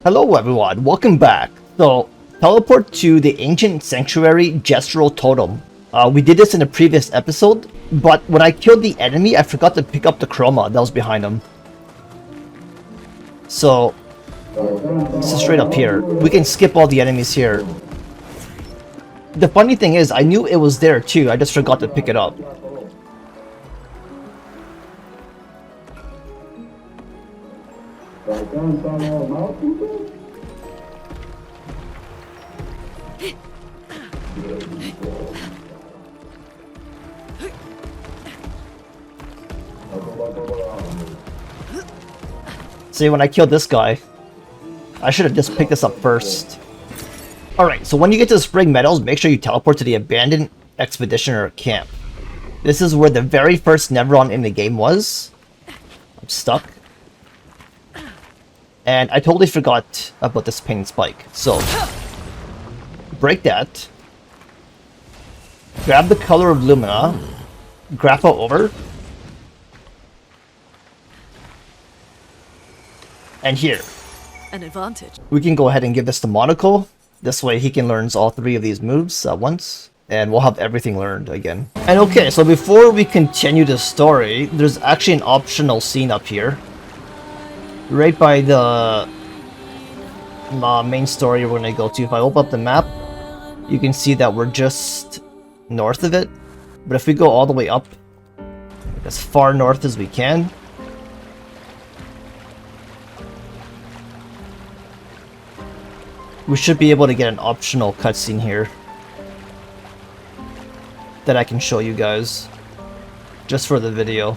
Hello everyone, welcome back. So, teleport to the ancient sanctuary gestural totem. We did this in a previous episode, but when I killed the enemy, I forgot to pick up the chroma that was behind him. So, this is straight up here. We can skip all the enemies here. The funny thing is, I knew it was there too, I just forgot to pick it up. See, when I killed this guy, I should have just picked this up first. Alright, so when you get to the spring meadows, make sure you teleport to the abandoned expedition or camp. This is where the very first Neveron in the game was. I'm stuck. And I totally forgot about this pain spike. So, break that. Grab the color of Lumina. Grapple over. And here. An advantage. We can go ahead and give this to Monaco. This way he can learn all three of these moves at once. And we'll have everything learned again. And okay, so before we continue the story, there's actually an optional scene up here. Right by the main story we're going to go to. If I open up the map, you can see that we're just north of it. But if we go all the way up, as far north as we can, we should be able to get an optional cutscene here that I can show you guys just for the video.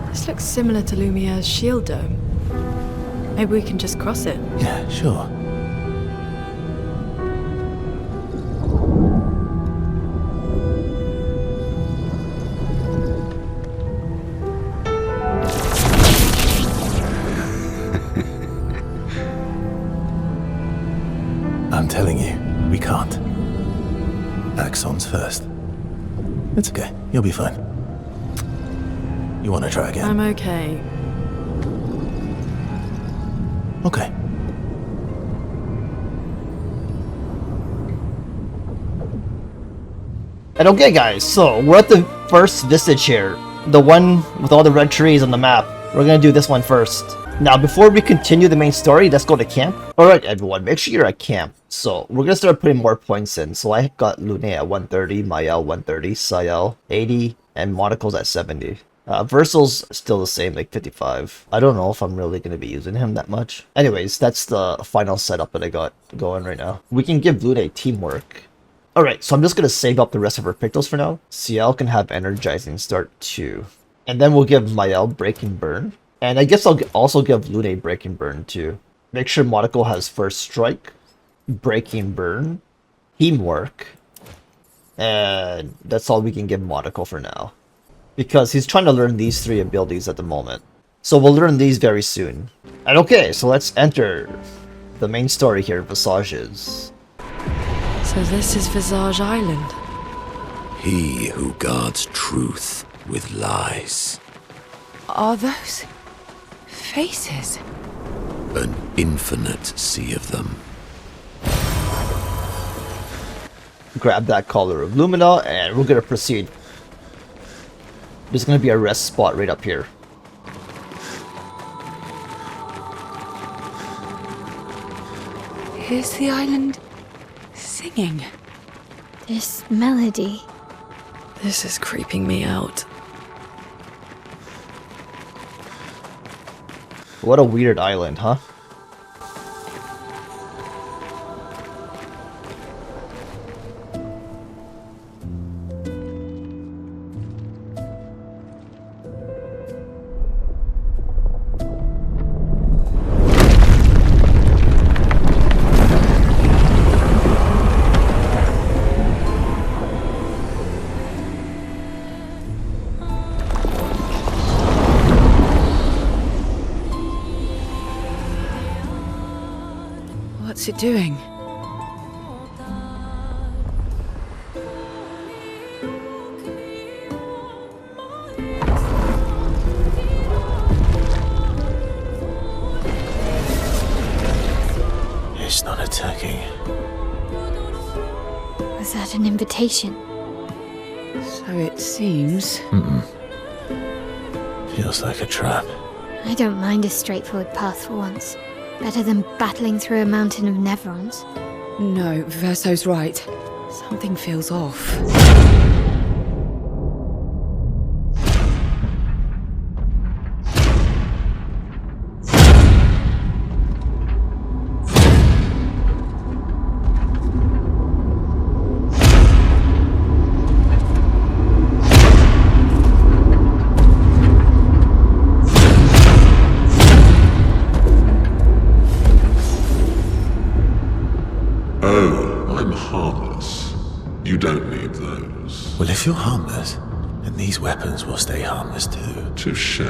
This looks similar to Lumiere's shield dome. Maybe we can just cross it. Yeah, sure. I'm telling you, we can't. Axon's first. It's okay, you'll be fine. You want to try again? I'm okay. Okay. And okay guys, so we're at the first Visage here. The one with all the red trees on the map. We're gonna do this one first. Now before we continue the main story, let's go to camp. Alright everyone, make sure you're at camp. So we're gonna start putting more points in. So I got Lune at 130, Mael 130, Sael 80, and Monocle's at 70. Versal's still the same, like 55. I don't know if I'm really going to be using him that much. Anyways, that's the final setup that I got going right now. We can give Lune teamwork. Alright, so I'm just going to save up the rest of her pictals for now. Ciel can have Energizing Start 2. And then we'll give Mael Break and Burn. And I guess I'll also give Lune Break and Burn too. Make sure Monaco has First Strike, Break and Burn, Teamwork. And that's all we can give Monaco for now, because he's trying to learn these three abilities at the moment. So we'll learn these very soon. And okay, so let's enter the main story here, Visages. So this is Visage Island. He who guards truth with lies. Are those faces? An infinite sea of them. Grab that collar of Lumina, and we're gonna proceed. There's gonna be a rest spot right up here. Is the island singing? This melody. This is creeping me out. What a weird island, huh? What's it doing? attacking. Was that an invitation? So it seems. Feels like a trap. I don't mind a straightforward path for once. Better than battling through a mountain of Nevrons. No, Verso's right. Something feels off. You don't need those. Well, if you're harmless, then these weapons will stay harmless too. Touché.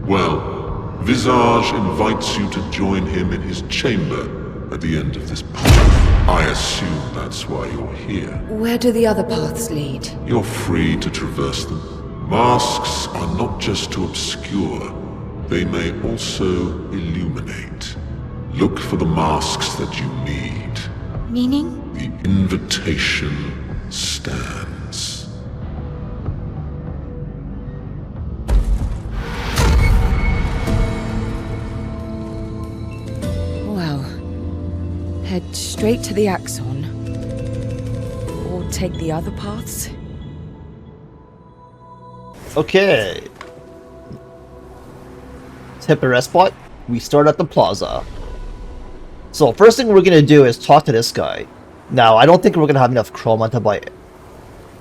Well, Visage invites you to join him in his chamber at the end of this path. I assume that's why you're here. Where do the other paths lead? You're free to traverse them. Masks are not just to obscure, they may also illuminate. Look for the masks that you need. Meaning? The invitation stands. Well, head straight to the Axon. Or take the other paths. Okay. Let's hit the rest spot. We start at the plaza. So first thing we're gonna do is talk to this guy. Now, I don't think we're gonna have enough chroma to buy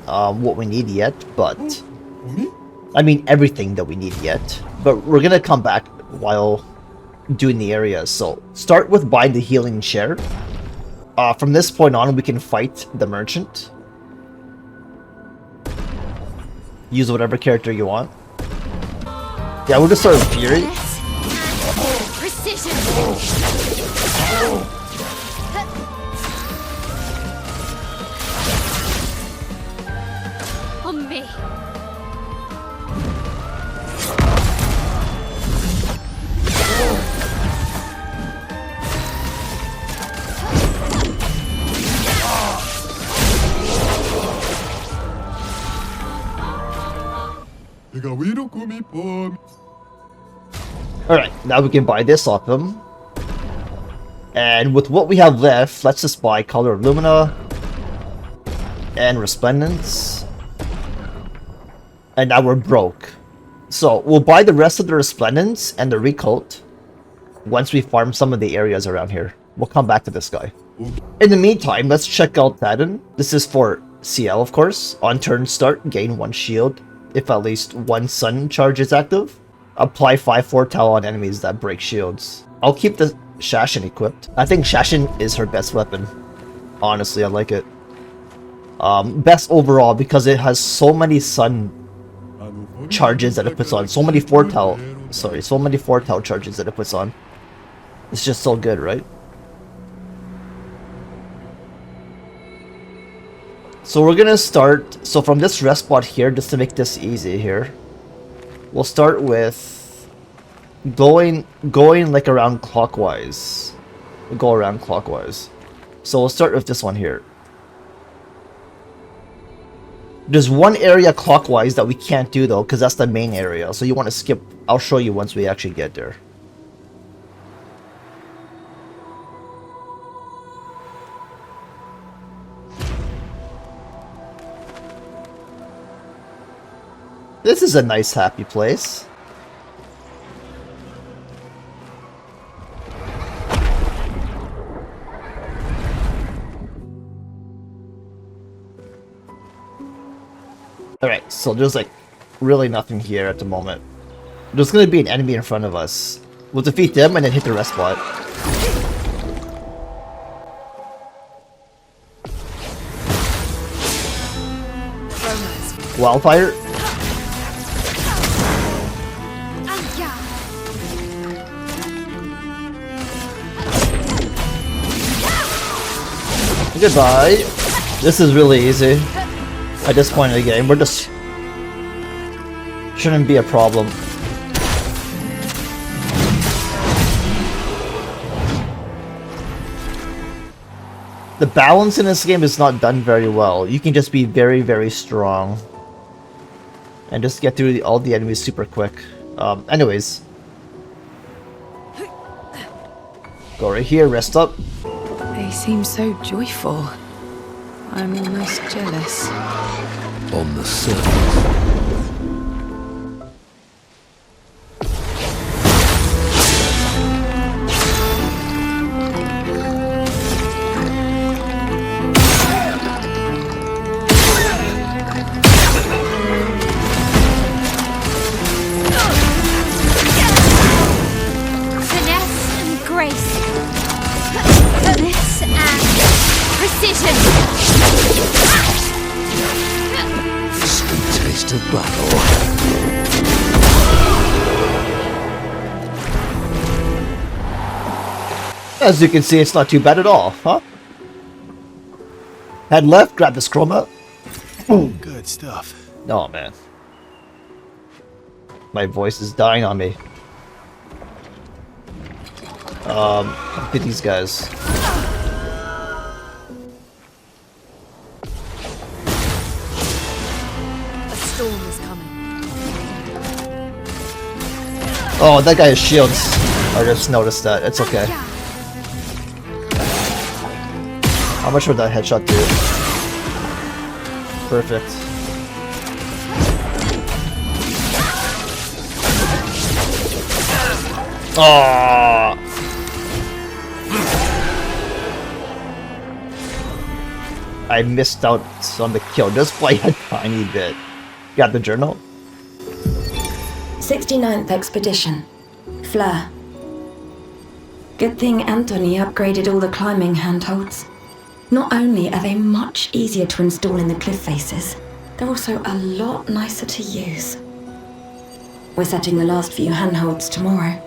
what we need yet, but I mean everything that we need yet. But we're gonna come back while doing the areas. So start with buying the healing chair. From this point on, we can fight the merchant. Use whatever character you want. Yeah, we'll just start with Fury. Precision. On me. Alright, now we can buy this off him. And with what we have left, let's just buy Color of Lumina and Resplendence. And now we're broke. So we'll buy the rest of the Resplendence and the Recoat once we farm some of the areas around here. We'll come back to this guy. In the meantime, let's check out Tadin. This is for CL, of course. On turn start, gain 1 shield if at least 1 sun charge is active. Apply 5 foretell on enemies that break shields. I'll keep the Shashin equipped. I think Shashin is her best weapon. Honestly, I like it. Best overall because it has so many sun charges that it puts on. So many foretell charges that it puts on. It's just so good, right? So we're gonna start, so from this rest spot here, just to make this easy here, we'll start with going like around clockwise. We'll go around clockwise. So we'll start with this one here. There's one area clockwise that we can't do though, because that's the main area. So you want to skip, I'll show you once we actually get there. This is a nice, happy place. Alright, so there's like really nothing here at the moment. There's gonna be an enemy in front of us. We'll defeat them and then hit the rest spot. Wildfire. Goodbye. This is really easy. At this point in the game, we're just... shouldn't be a problem. The balance in this game is not done very well. You can just be very, very strong. And just get through all the enemies super quick. Anyways. Go right here, rest up. They seem so joyful. I'm almost jealous. On the surface, Finesse and grace. Finesse and precision. sweet taste of battle. As you can see, it's not too bad at all, huh? Head left, grab the chroma. Good stuff. Oh man. My voice is dying on me. Look at these guys. A storm is coming. Oh, that guy has shields. I just noticed that. It's okay. How much would that headshot do? Perfect. Oh! I missed out on the kill just by a tiny bit. Got the journal? 69th Expedition. Fleur. Good thing Anthony upgraded all the climbing handholds. Not only are they much easier to install in the cliff faces, they're also a lot nicer to use. We're setting the last few handholds tomorrow.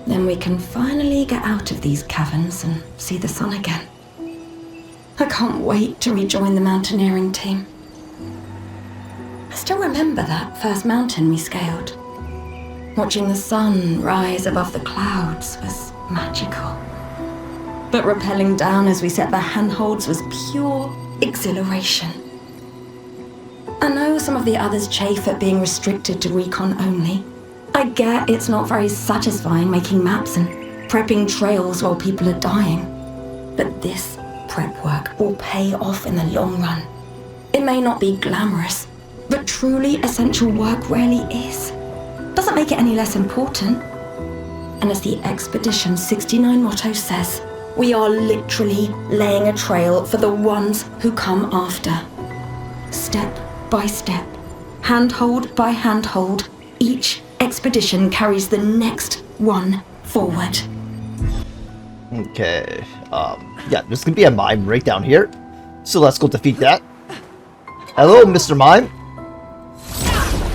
Then we can finally get out of these caverns and see the sun again. I can't wait to rejoin the mountaineering team. I still remember that first mountain we scaled. Watching the sun rise above the clouds was magical. But rappelling down as we set the handholds was pure exhilaration. I know some of the others chafe at being restricted to recon only. I get it's not very satisfying making maps and prepping trails while people are dying. But this prep work will pay off in the long run. It may not be glamorous, but truly essential work rarely is. Doesn't make it any less important. And as the Expedition 69 motto says, we are literally laying a trail for the ones who come after. Step by step, handhold by handhold, each expedition carries the next one forward. Okay. Yeah, there's gonna be a mime right down here. So let's go defeat that. Hello, Mr. Mime.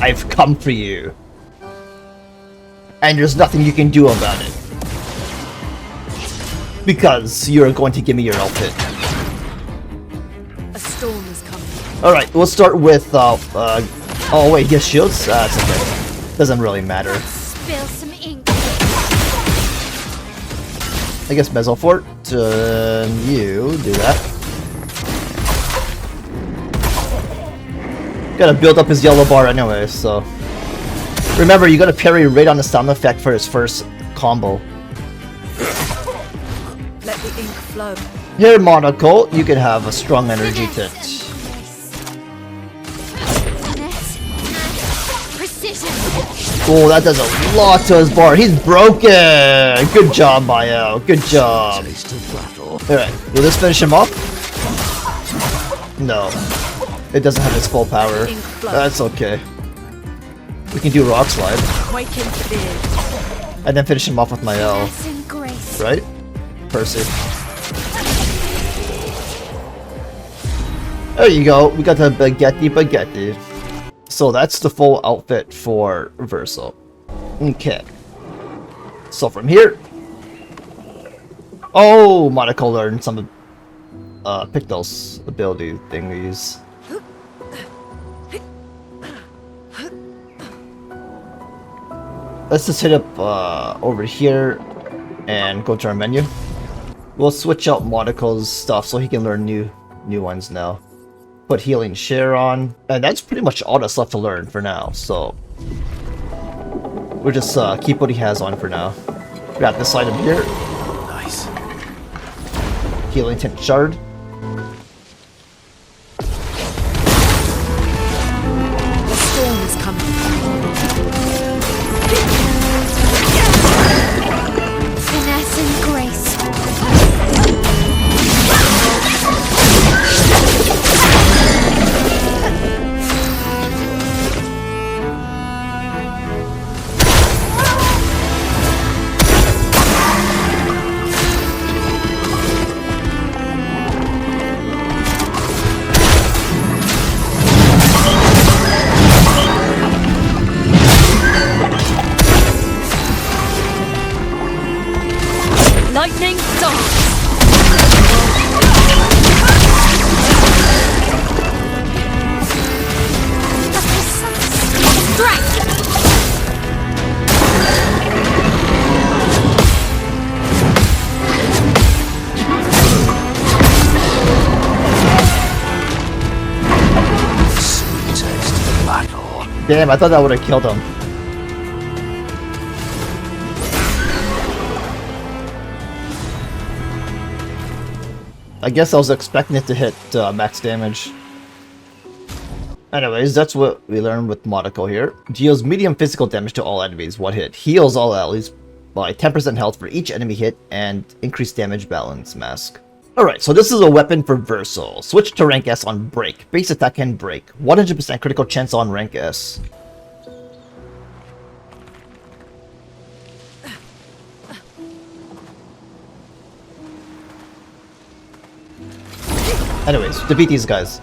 I've come for you. And there's nothing you can do about it. Because you're going to give me your outfit. A storm is coming. Alright, we'll start with, oh wait, he has shields? That's okay. Doesn't really matter. Spill some ink. I guess Mezzofort, you do that. Gotta build up his yellow bar anyway, so... Remember, you gotta parry right on the sound effect for his first combo. Let the ink flow. Here, Monocle, you can have a strong energy tint. Finesse and precision. Oh, that does a lot to his bar. He's broken! Good job, Mayo. Good job. Taste of battle. Alright, will this finish him off? No. It doesn't have its full power. That's okay. We can do Rock Slide. Quake in fear. And then finish him off with my L. Finesse and grace. Right? Percy. There you go. We got the Baguette. So that's the full outfit for Verso. Okay. So from here... Oh, Monaco learned some Pictos ability thingies. Let's just hit up over here and go to our menu. We'll switch out Monaco's stuff so he can learn new ones now. Put healing share on, and that's pretty much all that's left to learn for now. So we'll just keep what he has on for now. Grab this item here. Nice. Healing tint shard. The storm is coming. Finesse and grace. Lightning dance. Sweet taste of battle. Damn, I thought that would have killed him. I guess I was expecting it to hit max damage. Anyways, that's what we learned with Monaco here. Deals medium physical damage to all enemies, one hit. Heals all allies by 10% health for each enemy hit, and increased damage balance mask. Alright, so this is a weapon for Versal. Switch to rank S on break. Base attack and break. 100% critical chance on rank S. Anyways, defeat these guys.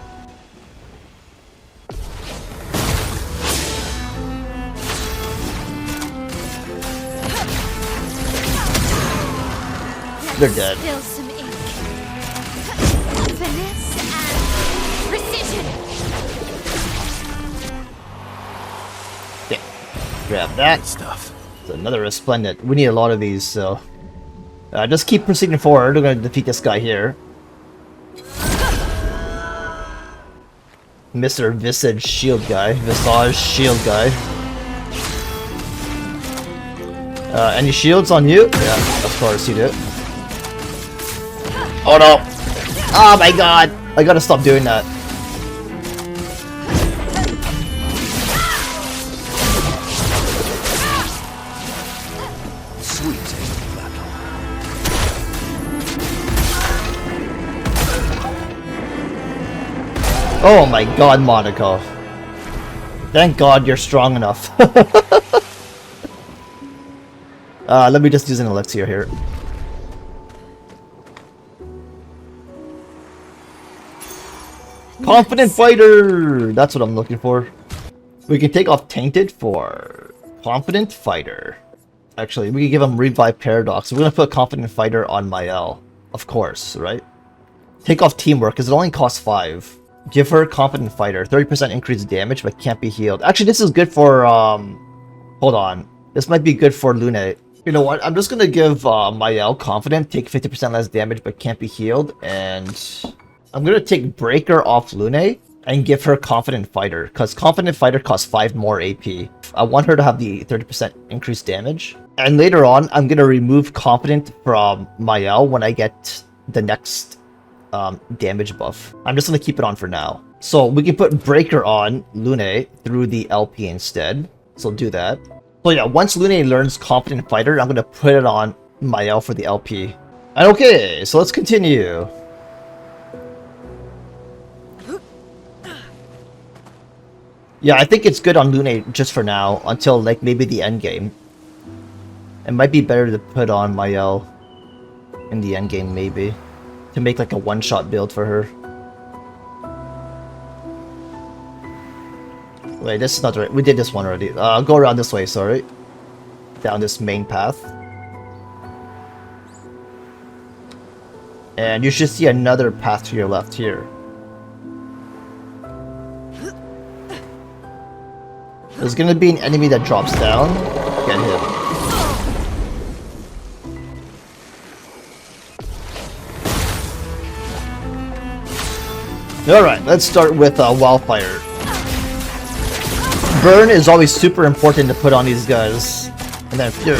They're dead. Spill some ink. Finesse and precision. Yeah. Grab that. Good stuff. It's another resplendent. We need a lot of these, so just keep proceeding forward. We're gonna defeat this guy here. Mr. Visage shield guy. Visage shield guy. Any shields on you? Yeah, of course you do. Oh no! Oh my god! I gotta stop doing that. Sweet taste of battle. Oh my god, Monaco. Thank god you're strong enough. Let me just use an elixir here. Confident Fighter! That's what I'm looking for. We can take off Tainted for Confident Fighter. Actually, we can give him Revive Paradox. We're gonna put Confident Fighter on Mael. Of course, right? Take off Teamwork, because it only costs 5. Give her Confident Fighter. 30% increased damage, but can't be healed. Actually, this is good for, hold on. This might be good for Lune. You know what? I'm just gonna give Mael Confident. Take 50% less damage, but can't be healed. And I'm gonna take Breaker off Lune and give her Confident Fighter, because Confident Fighter costs 5 more AP. I want her to have the 30% increased damage. And later on, I'm gonna remove Confident from Mael when I get the next damage buff. I'm just gonna keep it on for now. So we can put Breaker on Lune through the LP instead. So do that. So yeah, once Lune learns Confident Fighter, I'm gonna put it on Mael for the LP. And okay, so let's continue. Yeah, I think it's good on Lune just for now, until like maybe the end game. It might be better to put on Mael in the end game, maybe, to make like a one-shot build for her. Wait, this is not right. We did this one already. Go around this way, sorry. Down this main path. And you should see another path to your left here. There's gonna be an enemy that drops down. Get him. Alright, let's start with Wildfire. Burn is always super important to put on these guys. And then Fury.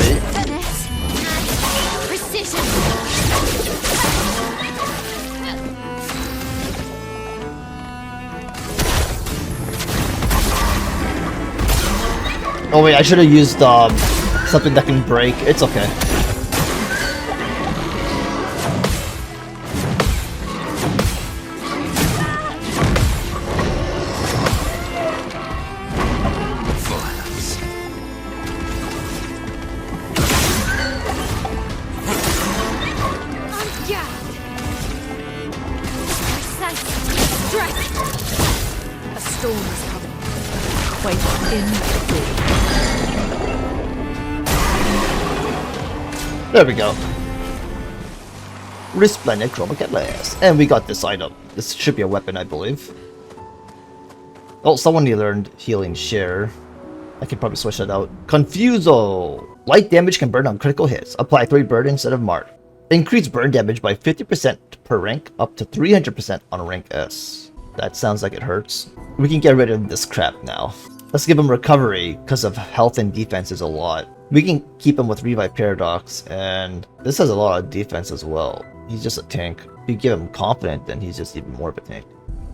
Precision. Oh wait, I should have used something that can break. It's okay. A storm is coming. Quake in the There we go. Resplendent Chroma Catalyst. And we got this item. This should be a weapon, I believe. Oh, someone learned Healing Share. I can probably switch that out. Confuso. Light damage can burn on critical hits. Apply 3 burn instead of mark. Increase burn damage by 50% per rank, up to 300% on rank S. That sounds like it hurts. We can get rid of this crap now. Let's give him recovery, because of health and defense is a lot. We can keep him with Revive Paradox, and this has a lot of defense as well. He's just a tank. If you give him confident, then he's just even more of a tank.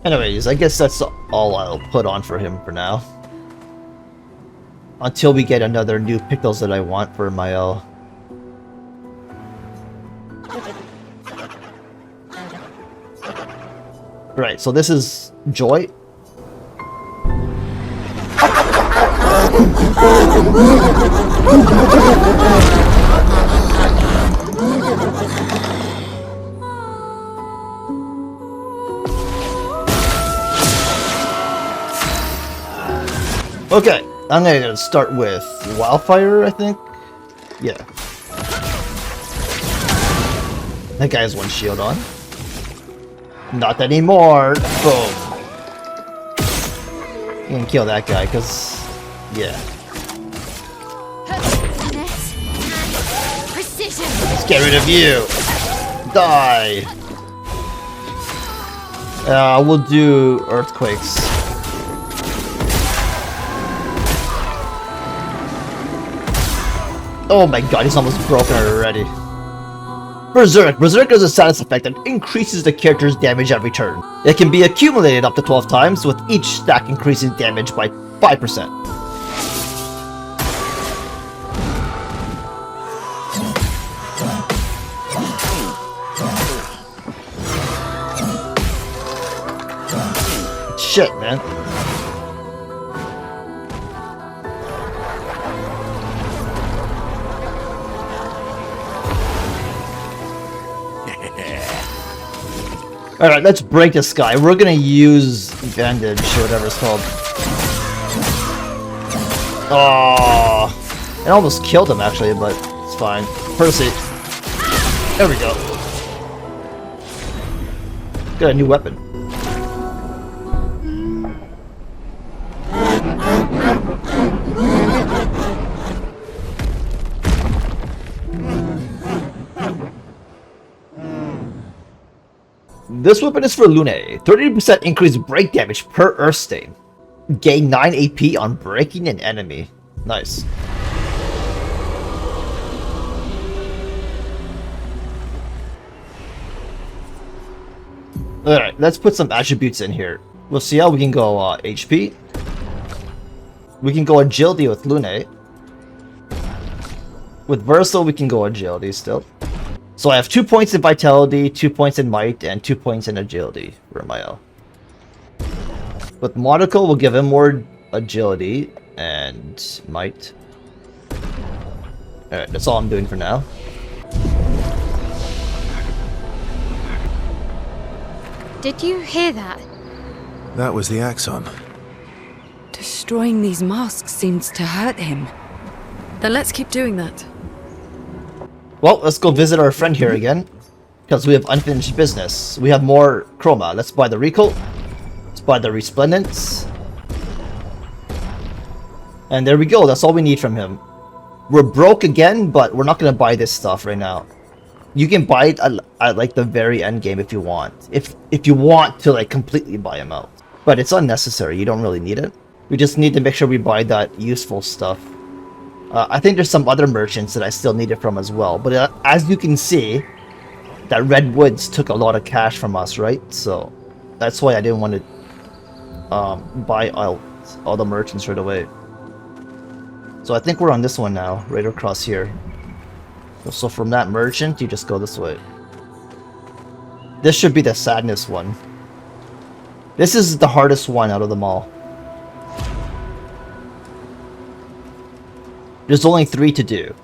Anyways, I guess that's all I'll put on for him for now. Until we get another new pickles that I want for my Right, so this is Joy. Okay, I'm gonna start with Wildfire, I think. Yeah. That guy has 1 shield on. Not anymore. Boom. You can kill that guy, cause yeah. Precision. Let's get rid of you. Die. We'll do Earthquakes. Oh my god, he's almost broken already. Berserk. Berserk is a status effect that increases the character's damage every turn. It can be accumulated up to 12 times, with each stack increasing damage by 5%. Shit, man. Alright, let's break this guy. We're gonna use Visage, whatever it's called. Oh, it almost killed him actually, but it's fine. Percy. There we go. Got a new weapon. This weapon is for Lune. 30% increased break damage per Earth Stain. Gain 9 AP on breaking an enemy. Nice. Alright, let's put some attributes in here. We'll see how we can go HP. We can go Agility with Lune. With Versal, we can go Agility still. So I have 2 points in Vitality, 2 points in Might, and 2 points in Agility for Mael. With Monocle, we'll give him more Agility and Might. Alright, that's all I'm doing for now. Did you hear that? That was the Axon. Destroying these masks seems to hurt him. Then let's keep doing that. Well, let's go visit our friend here again. Because we have unfinished business. We have more Chroma. Let's buy the Recall. Let's buy the Resplendence. And there we go. That's all we need from him. We're broke again, but we're not going to buy this stuff right now. You can buy it at like the very end game if you want. If you want to like completely buy them out. But it's unnecessary, you don't really need it. We just need to make sure we buy that useful stuff. I think there's some other merchants that I still need it from as well. But as you can see, that Redwoods took a lot of cash from us, right? So that's why I didn't want to buy all the merchants right away. So I think we're on this one now, right across here. So from that merchant, you just go this way. This should be the sadness one. This is the hardest one out of them all. There's only 3 to do.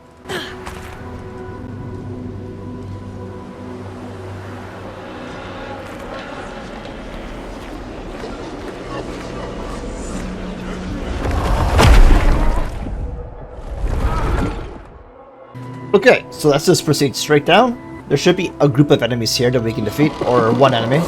Okay, so let's just proceed straight down. There should be a group of enemies here that we can defeat, or one enemy.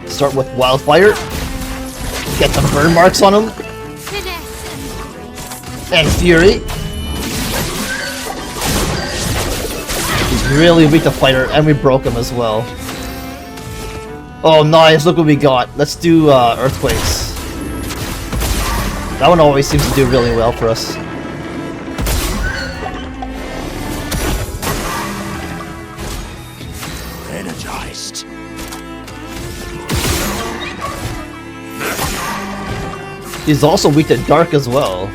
Start with Wildfire. Get some burn marks on him. And Fury. He's really weak to Fighter, and we broke him as well. Oh, nice. Look what we got. Let's do Earthquakes. That one always seems to do really well for us. Energized. He's also weak to Dark as well.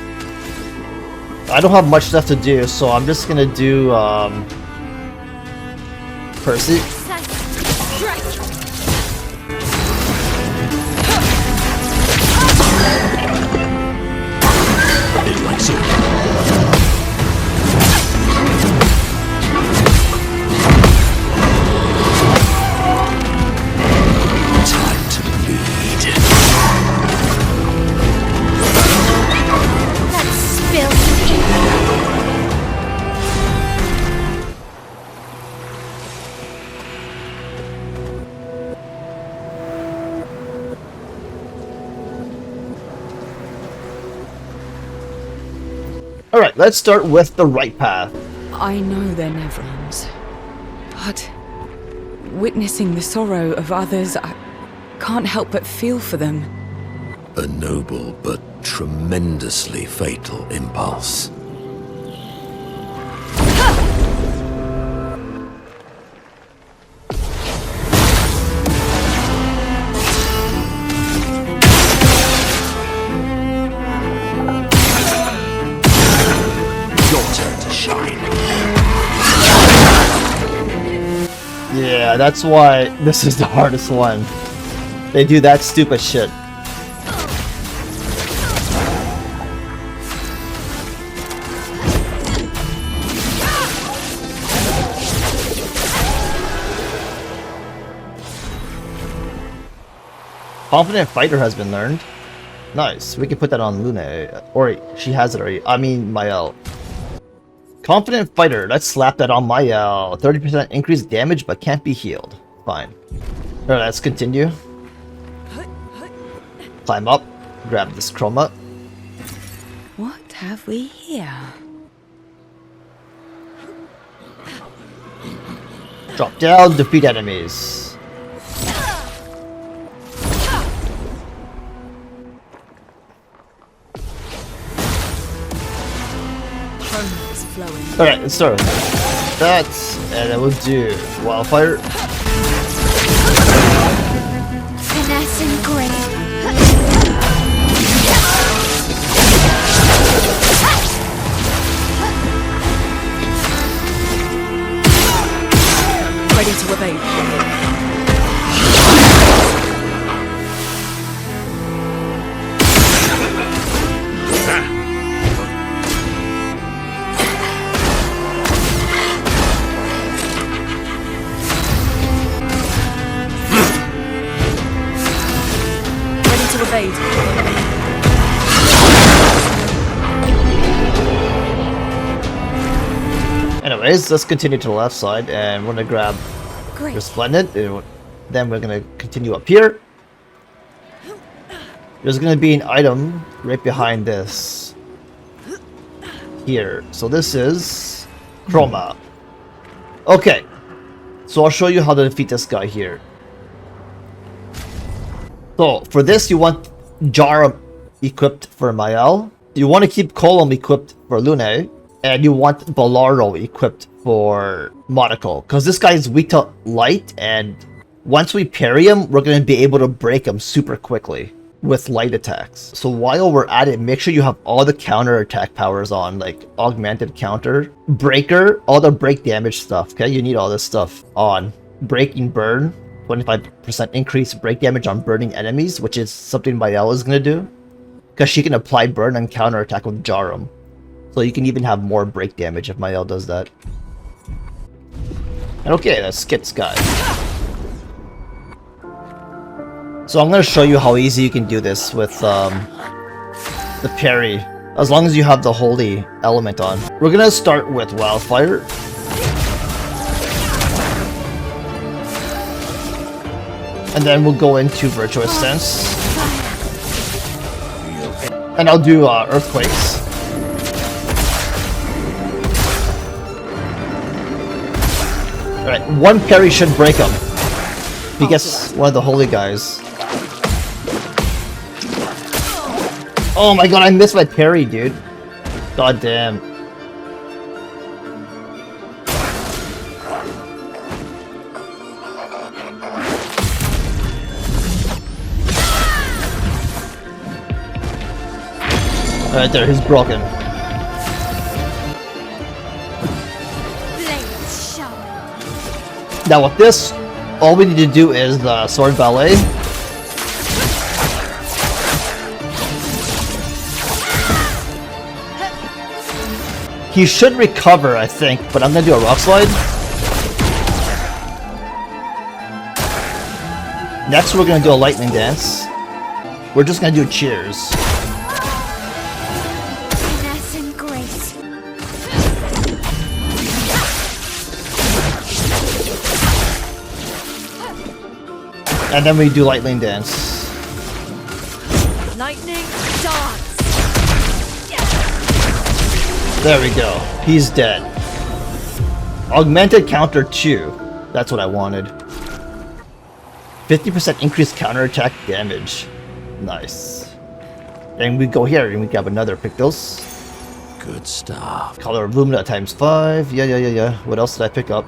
I don't have much left to do, so I'm just gonna do Percy. Alright, let's start with the right path. I know they're Nevrons, but witnessing the sorrow of others, I can't help but feel for them. A noble but tremendously fatal impulse. Yeah, that's why this is the hardest one. They do that stupid shit. Confident Fighter has been learned. Nice. We can put that on Luna. Or she has it already. I mean, Mael. Confident Fighter. Let's slap that on Mael. 30% increased damage, but can't be healed. Fine. Alright, let's continue. Climb up. Grab this chroma. What have we here? Drop down. Defeat enemies. Alright, let's start with that, and then we'll do Wildfire. Finesse and grace. Ready to evade. Anyways, let's continue to the left side, and we're gonna grab Great. Resplendent. Then we're gonna continue up here. There's gonna be an item right behind this. Here. So this is Chroma. Okay. So I'll show you how to defeat this guy here. So for this you want Jarum equipped for Mael. You want to keep Colum equipped for Lune. And you want Bolaro equipped for Monocle. Because this guy is weak to light, and once we parry him, we're going to be able to break him super quickly with light attacks. So while we're at it, make sure you have all the counter attack powers on, like augmented counter, breaker, all the break damage stuff. Okay, you need all this stuff on. Breaking burn, 25% increase break damage on burning enemies, which is something Mael is going to do. Because she can apply burn and counter attack with Jarum. So you can even have more break damage if Mael does that. And okay, let's skip this guy. So I'm going to show you how easy you can do this with the parry. As long as you have the holy element on. We're going to start with Wildfire. And then we'll go into Virtuous Sense. And I'll do Earthquakes. Alright, one parry should break him. He gets one of the holy guys. Oh my god, I missed my parry, dude. God damn. Right there, he's broken. Now with this, all we need to do is the sword ballet. He should recover, I think, but I'm gonna do a rock slide. Next, we're gonna do a lightning dance. We're just gonna do cheers. And then we do lightning dance. Lightning dance. There we go. He's dead. Augmented counter 2. That's what I wanted. 50% increased counterattack damage. Nice. Then we go here and we grab another Pictos. Good stuff. Color of Lumina times 5. Yeah. What else did I pick up?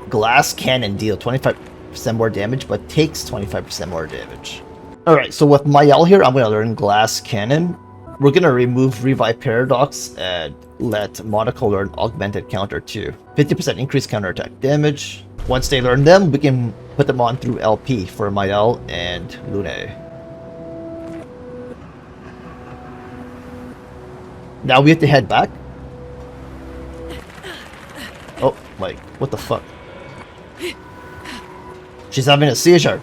Glass Cannon deal 25% more damage, but takes 25% more damage. Alright, so with Mael here, I'm going to learn Glass Cannon. We're going to remove Revive Paradox and let Monocle learn Augmented Counter 2. 50% increased counterattack damage. Once they learn them, we can put them on through LP for Mael and Lune. Now we have to head back. Oh, like, what the fuck? She's having a seizure.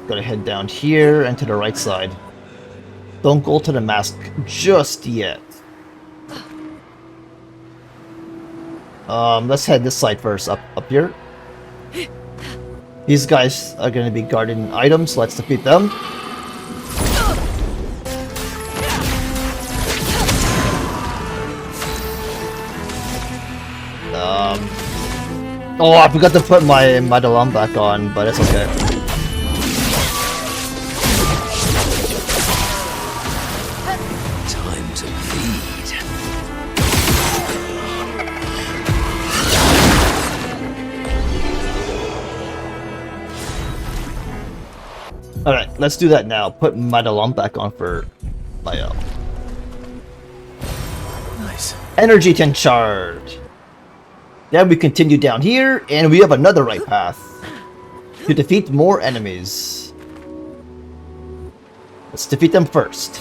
Gotta head down here and to the right side. Don't go to the mask just yet. Let's head this side first, up here. These guys are gonna be guarding items, let's defeat them. Oh, I forgot to put my Dalam back on, but it's okay. Time to bleed. Alright, let's do that now. Put my Dalam back on for Mael. Nice. Energy 10 charge. Then we continue down here, and we have another right path to defeat more enemies. Let's defeat them first.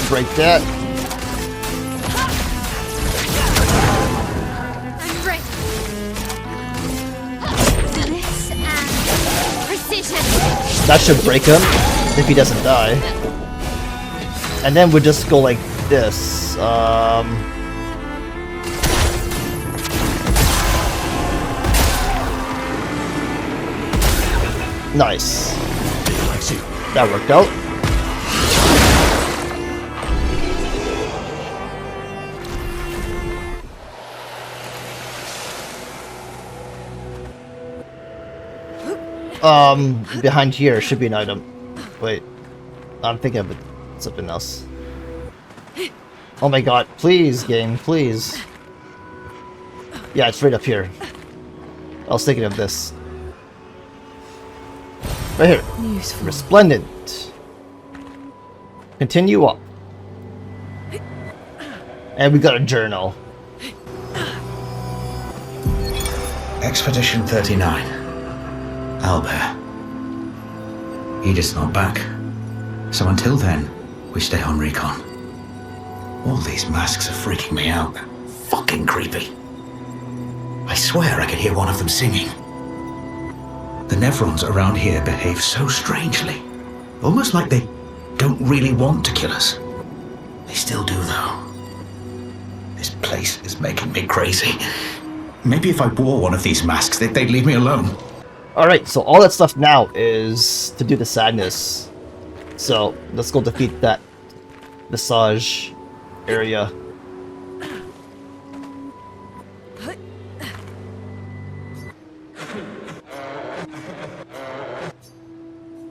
Break that. I'm ready. This and precision. That should break him if he doesn't die. And then we just go like this. Nice. That worked out. Behind here should be an item. Wait, I'm thinking of something else. Oh my god, please, game, please. Yeah, it's right up here. I was thinking of this. Right here. Useful. Resplendent. Continue up. And we got a journal. Expedition 39. Albert. Edith's not back. So until then, we stay on recon. All these masks are freaking me out. They're fucking creepy. I swear I could hear one of them singing. The Nevrons around here behave so strangely. Almost like they don't really want to kill us. They still do, though. This place is making me crazy. Maybe if I wore one of these masks, they'd leave me alone. Alright, so all that stuff now is to do the sadness. So, let's go defeat that Visage area.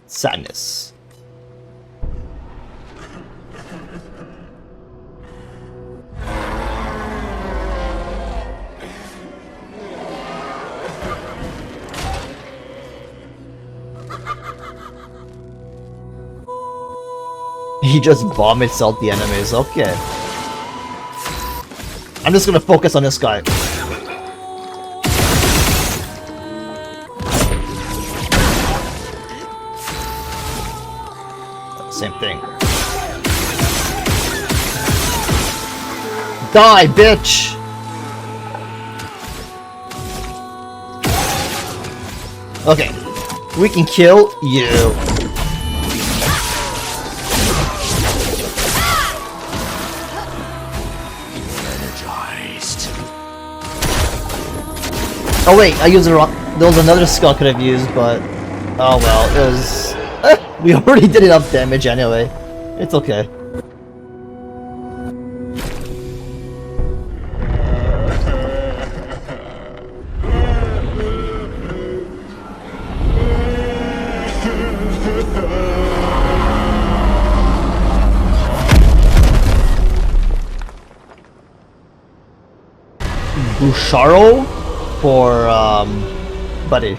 Sadness. He just vomits out the enemies. Okay. I'm just gonna focus on this guy. Same thing. Die, bitch! Okay. We can kill you. Oh wait, I used the wrong. There was another skull I could have used, but oh well, it was. We already did enough damage anyway. It's okay. Busharo for buddy.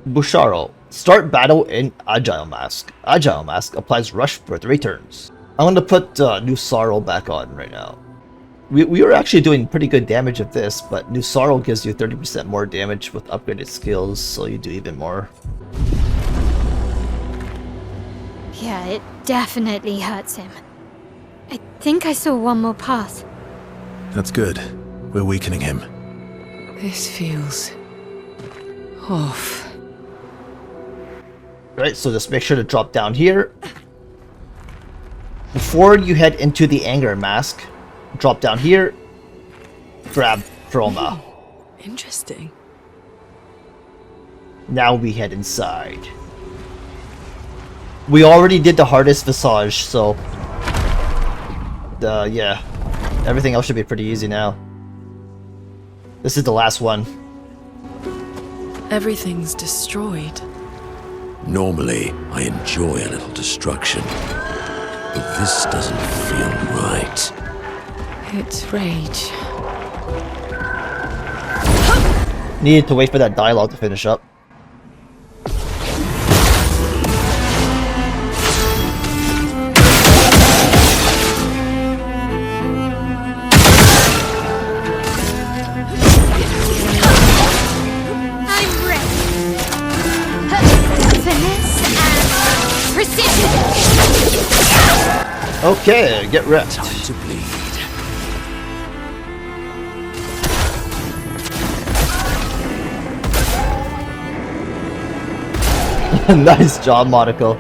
Busharo. Start battle in Agile Mask. Agile Mask applies rush for 3 turns. I'm gonna put New Sorrow back on right now. We were actually doing pretty good damage of this, but New Sorrow gives you 30% more damage with upgraded skills, so you do even more. Yeah, it definitely hurts him. I think I saw one more path. That's good. We're weakening him. This feels off. Right, so just make sure to drop down here. Before you head into the Anger Mask, drop down here, grab Chroma. Interesting. Now we head inside. We already did the hardest Visage, so yeah, everything else should be pretty easy now. This is the last one. Everything's destroyed. Normally, I enjoy a little destruction, but this doesn't feel right. It's rage. Needed to wait for that dialogue to finish up. I'm ready. Finesse and precision. Okay, get wrecked. Time to bleed. Nice job, Monaco.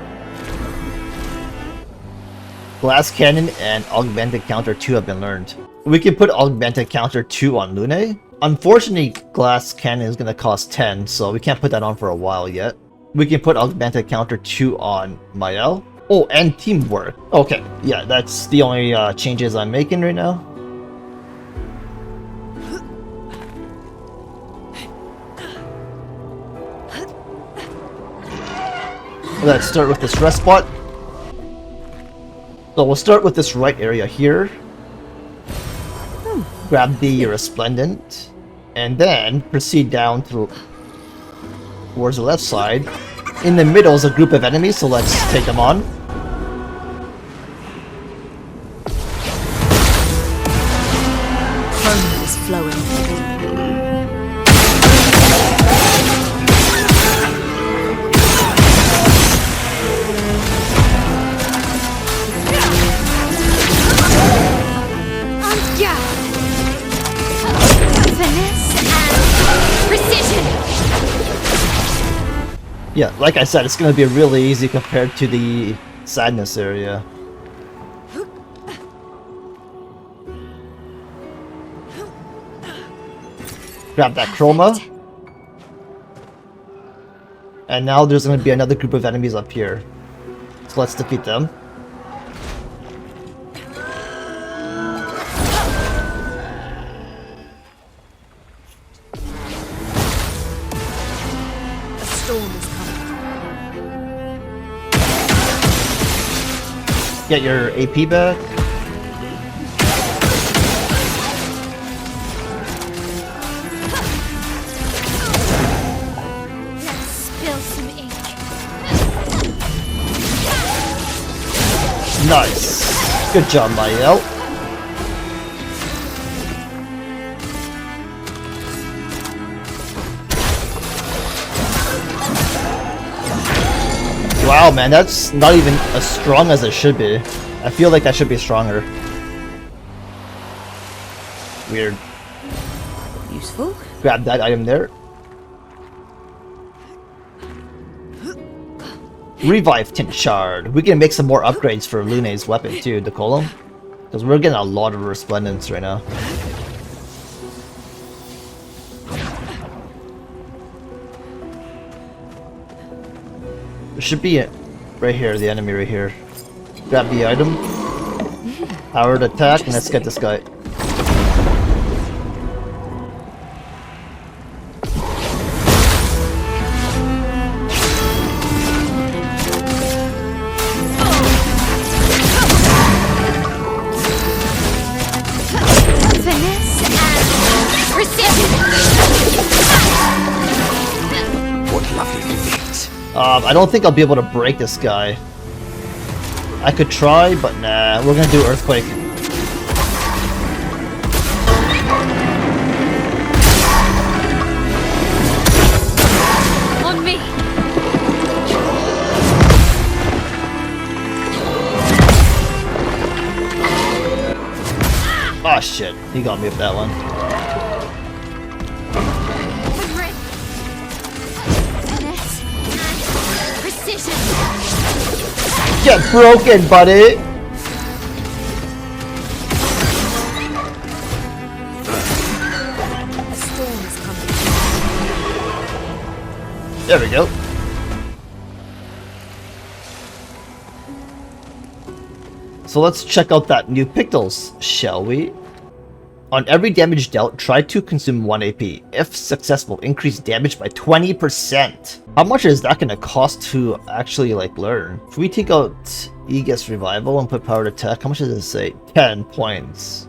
Glass Cannon and Augmented Counter 2 have been learned. We can put Augmented Counter 2 on Lune. Unfortunately, Glass Cannon is going to cost 10, so we can't put that on for a while yet. We can put Augmented Counter 2 on Mael. Oh, and Teamwork. Okay, yeah, that's the only changes I'm making right now. Let's start with this rest spot. So we'll start with this right area here. Grab the Resplendent, and then proceed down towards the left side. In the middle is a group of enemies, so let's take them on. Foam is flowing. Yeah, like I said, it's going to be really easy compared to the Sadness area. Grab that Chroma. And now there's going to be another group of enemies up here. So let's defeat them. Get your AP back. Let's spill some ink. Nice. Good job, Mael. Wow, man, that's not even as strong as it should be. I feel like that should be stronger. Weird. Useful. Grab that item there. Revive Tint Shard. We can make some more upgrades for Lune's weapon too, the Column. Because we're getting a lot of Resplendence right now. There should be it right here, the enemy right here. Grab the item. Powered attack, and let's get this guy. Finesse and precision. What lovely feet. I don't think I'll be able to break this guy. I could try, but nah, we're gonna do Earthquake. On me. Ah, shit. He got me with that one. I'm ready. Finesse and precision. Get broken, buddy! A storm is coming. There we go. So let's check out that new Pictals, shall we? On every damage dealt, try to consume 1 AP. If successful, increase damage by 20%. How much is that going to cost to actually, like, learn? If we take out Aegis Revival and put Powered Attack, how much does it say? 10 points.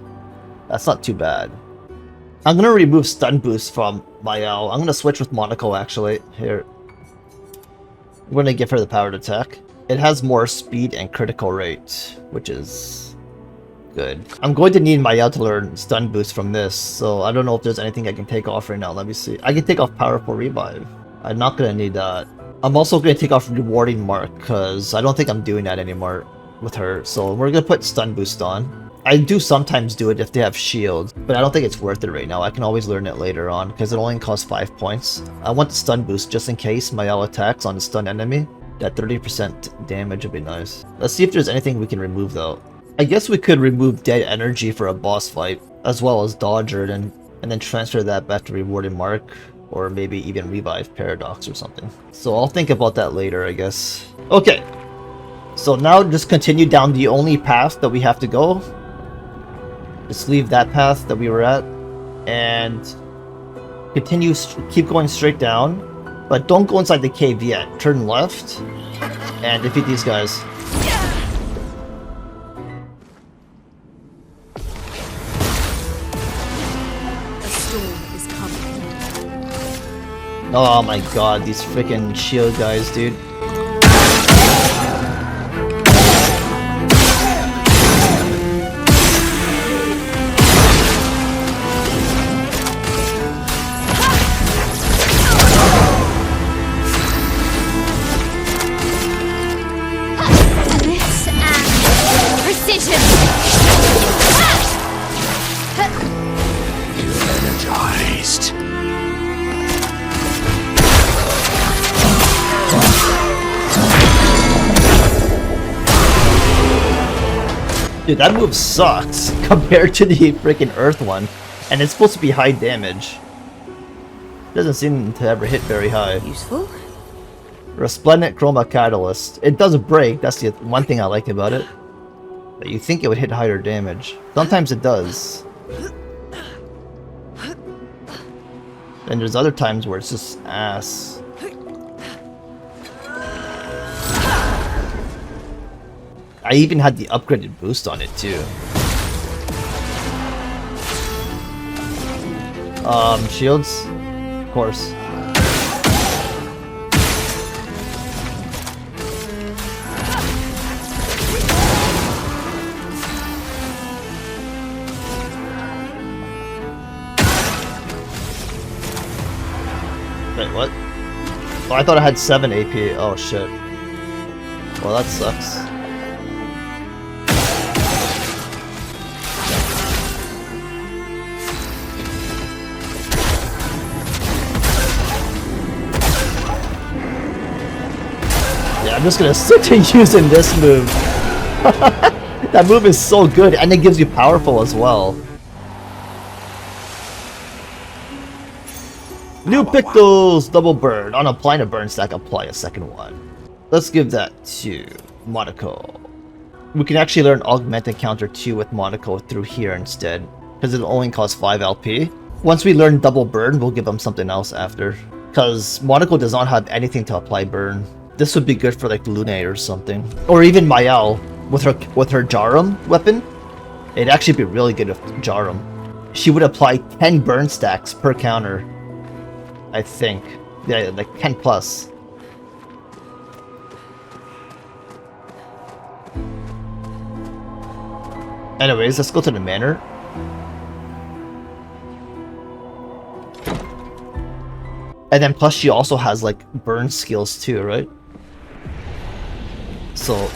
That's not too bad. I'm going to remove Stun Boost from Mael. I'm going to switch with Monaco, actually. Here. I'm going to give her the Powered Attack. It has more speed and critical rate, which is good. I'm going to need Mael to learn Stun Boost from this, so I don't know if there's anything I can take off right now. Let me see. I can take off Powerful Revive. I'm not going to need that. I'm also going to take off Rewarding Mark, because I don't think I'm doing that anymore with her. So we're going to put Stun Boost on. I do sometimes do it if they have shields, but I don't think it's worth it right now. I can always learn it later on, because it only costs 5 points. I want the Stun Boost just in case Mael attacks on the stun enemy. That 30% damage would be nice. Let's see if there's anything we can remove though. I guess we could remove dead energy for a boss fight, as well as Dodger, and then transfer that back to Rewarded Mark, or maybe even Revive Paradox or something. So I'll think about that later, I guess. Okay, so now just continue down the only path that we have to go. Just leave that path that we were at, and continue, keep going straight down. But don't go inside the cave yet. Turn left and defeat these guys. A storm is coming. Oh my god, these freaking shield guys, dude. Dude, that move sucks compared to the freaking Earth one, and it's supposed to be high damage. Doesn't seem to ever hit very high. Useful? Resplendent Chroma Catalyst. It does break, that's the one thing I like about it. But you think it would hit higher damage. Sometimes it does. And there's other times where it's just ass. I even had the upgraded boost on it too. Shields? Of course. Wait, what? Oh, I thought I had 7 AP. Oh shit. Well, that sucks. I'm just gonna stick to using this move. That move is so good, and it gives you powerful as well. New Pictals! Double burn. On applying a burn stack, apply a second one. Let's give that to Monaco. We can actually learn Augment Encounter 2 with Monaco through here instead, because it only costs 5 LP. Once we learn Double Burn, we'll give him something else after. Because Monaco does not have anything to apply burn. This would be good for like Lune or something. Or even Mayal with her Jarum weapon. It'd actually be really good with Jarum. She would apply 10 burn stacks per counter. I think. Yeah, like 10 plus. Anyways, let's go to the manor. And then plus she also has like burn skills too, right? So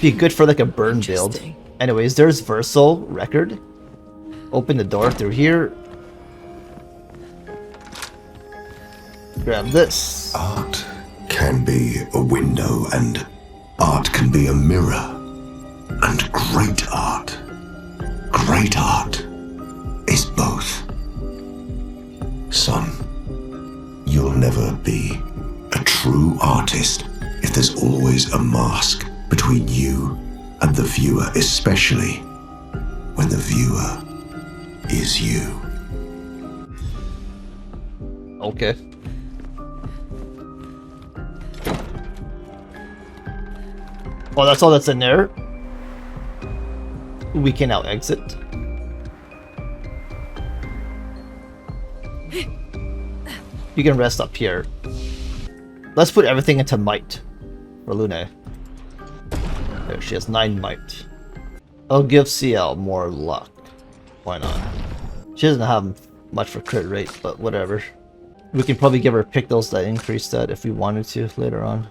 be good for like a burn build. Anyways, there's Verso record. Open the door through here. Grab this. Art can be a window, and art can be a mirror. And great art is both. Son, you'll never be a true artist if there's always a mask between you and the viewer, especially when the viewer is you. Okay. Well, that's all that's in there. We can now exit. You can rest up here. Let's put everything into might for Lune. There, she has 9 might. I'll give CL more luck. Why not? She doesn't have much for crit rate, but whatever. We can probably give her pictals that increase that if we wanted to later on.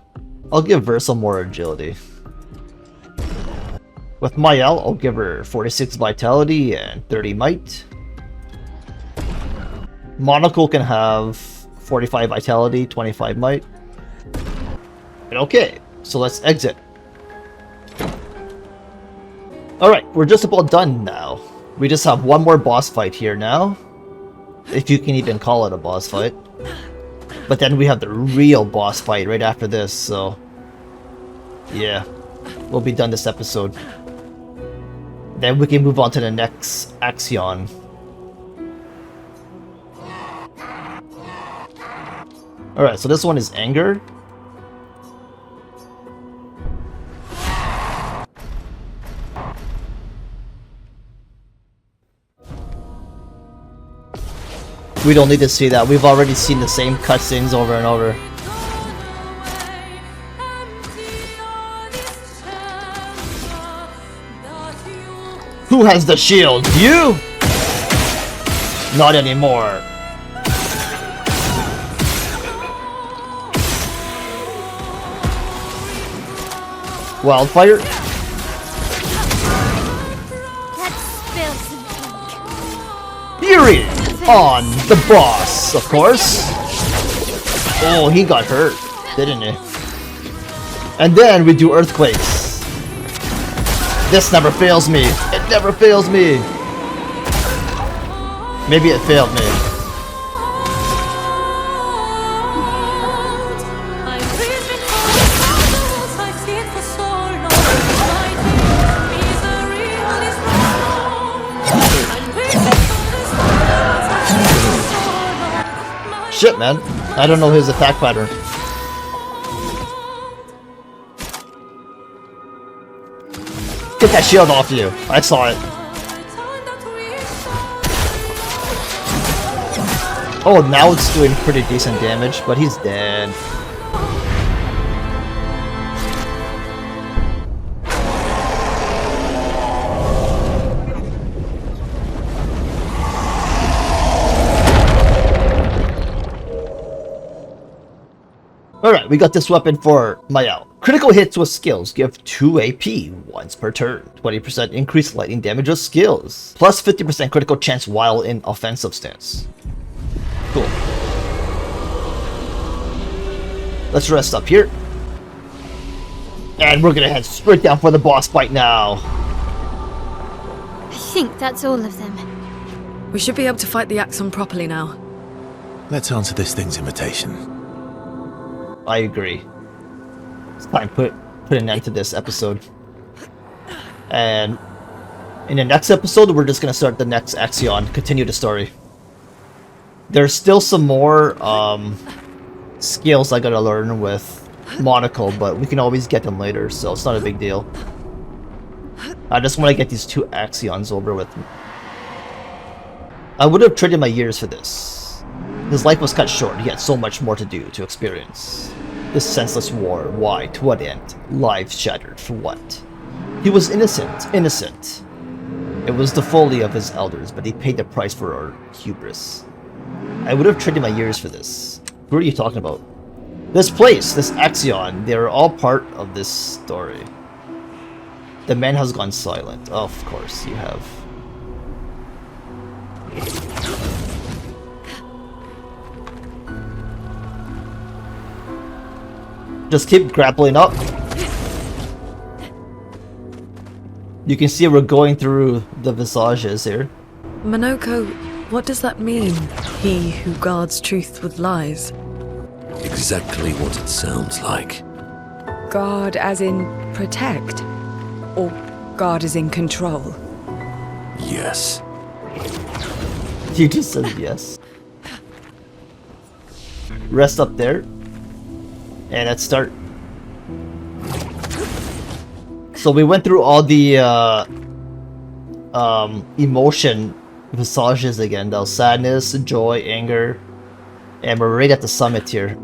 I'll give Versa more agility. With Mayel, I'll give her 46 vitality and 30 might. Monocle can have 45 vitality, 25 might. And okay, So let's exit. Alright, we're just about done now. We just have one more boss fight here now. If you can even call it a boss fight. But then we have the real boss fight right after this, so... yeah. We'll be done this episode. Then we can move on to the next Axon. Alright, so this one is Anger. We don't need to see that. We've already seen the same cutscenes over and over. Who has the shield? You? Not anymore. Wildfire? Let's spill some ink. Fury! On the boss, of course. Oh, he got hurt, didn't he? And then we do earthquakes. This never fails me. It never fails me. Maybe it failed me. Shit, man. I don't know his attack pattern. Get that shield off you. I saw it. Oh, now it's doing pretty decent damage, but he's dead. Alright, we got this weapon for Mayao. Critical hits with skills give 2 AP once per turn. 20% increased lightning damage with skills. Plus 50% critical chance while in offensive stance. Cool. Let's rest up here. And we're gonna head straight down for the boss fight now. I think that's all of them. We should be able to fight the Axon properly now. Let's answer this thing's invitation. I agree. It's time to put an end to this episode. And in the next episode, we're just gonna start the next Axon, continue the story. There's still some more skills I gotta learn with Monocle, but we can always get them later, so it's not a big deal. I just want to get these 2 Axions over with. I would have traded my years for this. His life was cut short. He had so much more to do, to experience. This senseless war. Why? To what end? Lives shattered. For what? He was innocent. Innocent. It was the folly of his elders, but he paid the price for our hubris. I would have traded my years for this. Who are you talking about? This place, this Axon, they're all part of this story. The man has gone silent. Oh, of course, you have. Just keep grappling up. You can see we're going through the Visages here. Monoko, what does that mean? He who guards truth with lies. Exactly what it sounds like. Guard as in protect? Or guard as in control? Yes. You just said yes. Rest up there. And let's start. So we went through all the emotion Visages again. That was sadness, joy, anger. And we're right at the summit here.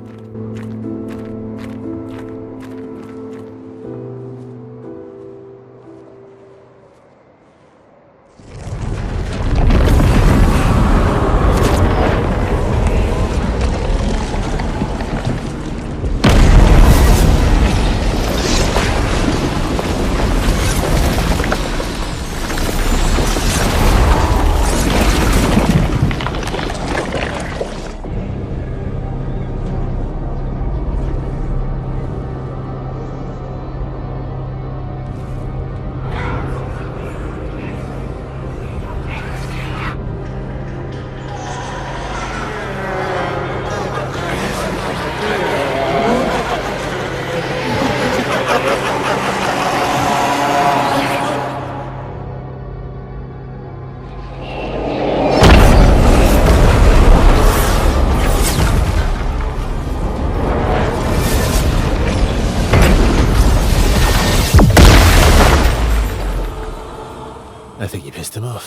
think you pissed him off.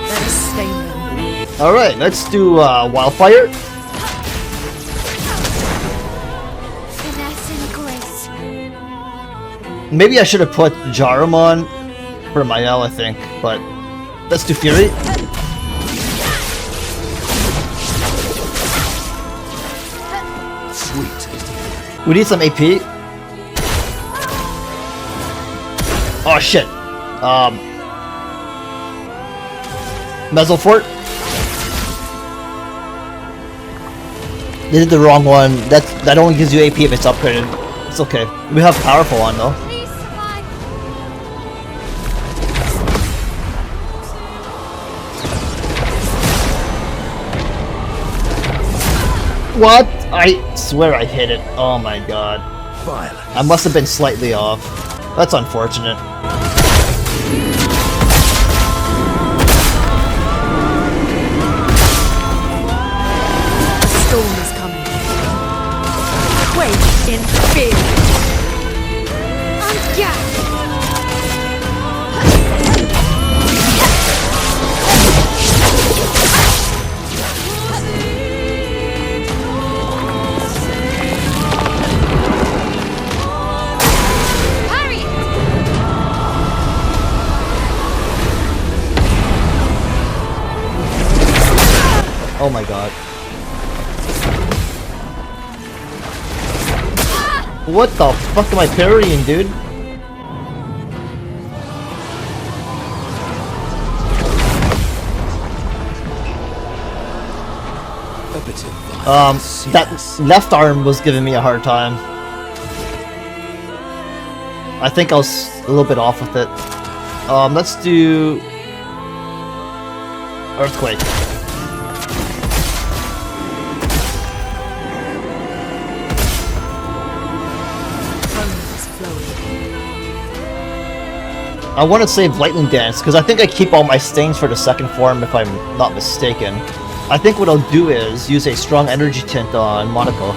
Let us stain them. Alright, let's do Wildfire. Finesse and grace. Maybe I should have put Jarum on for Mael, I think, but let's do Fury. Sweet. We need some AP. Oh shit. Mezzalfort. They did the wrong one. That only gives you AP if it's upgraded. It's okay. We have powerful on though. Please survive. What? I swear I hit it. Oh my god. Violence. I must have been slightly off. That's unfortunate. A storm is coming. Quake in fear. Yeah. Parry it. Oh my god. What the fuck am I parrying, dude? A bit of violence, That yes. left arm was giving me a hard time. I think I was a little bit off with it. Let's do Earthquake. Thunder is flowing. I want to save Lightning Dance because I think I keep all my stains for the second form if I'm not mistaken. I think what I'll do is use a strong energy tint on Monaco.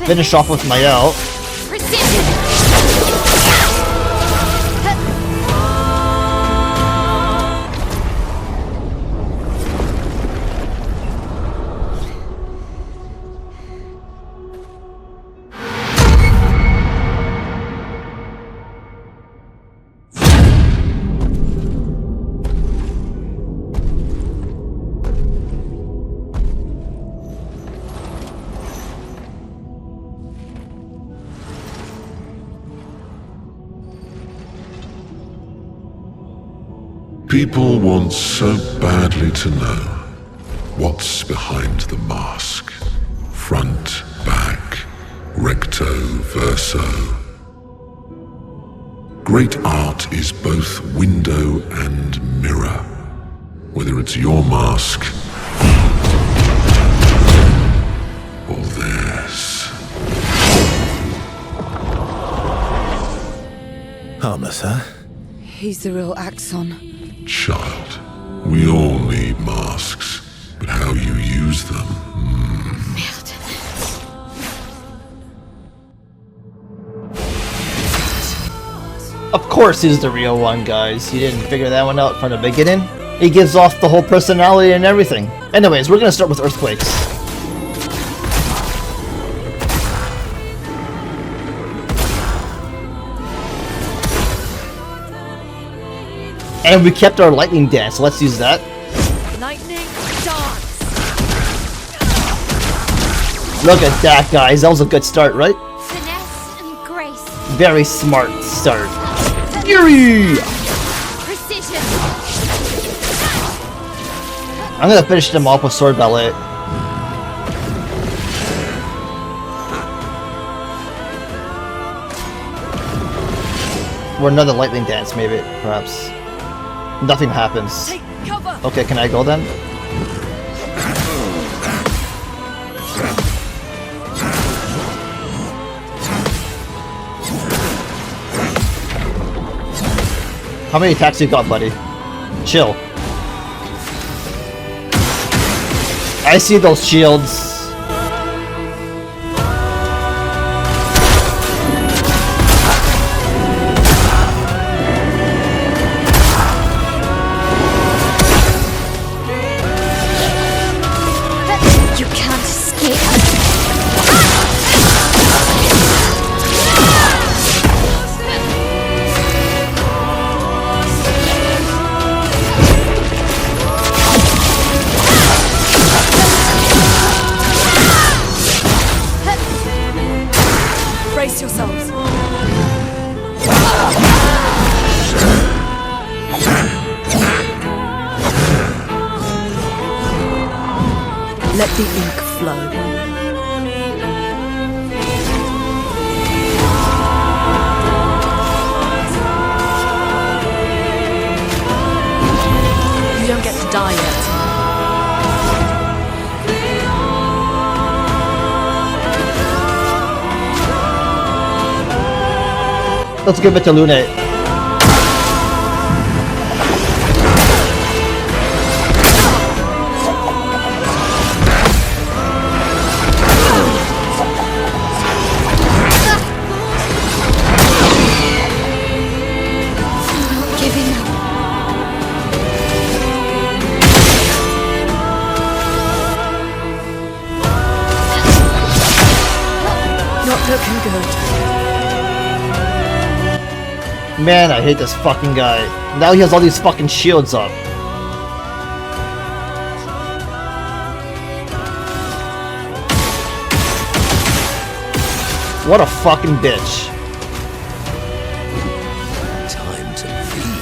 Finish off with Mael. Precision. People want so badly to know what's behind the mask. Front, back, recto, verso. Great art is both window and mirror. Whether it's your mask or theirs. Harmless, huh? He's the real Axon. Child, we all need masks, but how you use them. Of course he's the real one, guys. You didn't figure that one out from the beginning? He gives off the whole personality and everything. Anyways, we're gonna start with Earthquakes. And we kept our Lightning Dance, so let's use that. Lightning dance. Look at that, guys. That was a good start, right? Finesse and grace. Very smart start. Fury! Precision. I'm gonna finish them off with Sword Ballet. Or another Lightning Dance, maybe, perhaps. Nothing happens. Take cover. Okay, can I go then? How many attacks you got, buddy? Chill. I see those shields. You can't escape. Brace yourselves. Let the ink flow. You don't get to die yet. Let's give it to Luna. Giving up. Not looking good. Man, I hate this fucking guy. Now he has all these fucking shields up. What a fucking bitch. Time to feed.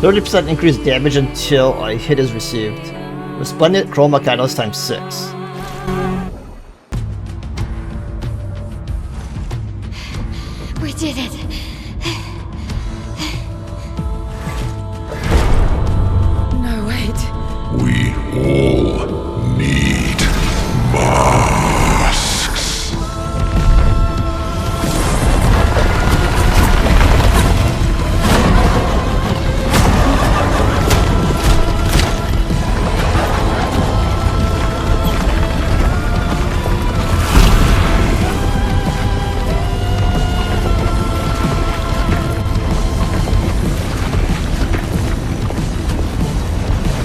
30% increased damage until a hit is received. Resplendent Chroma Catalyst times 6. We did it. No, wait. We all need masks.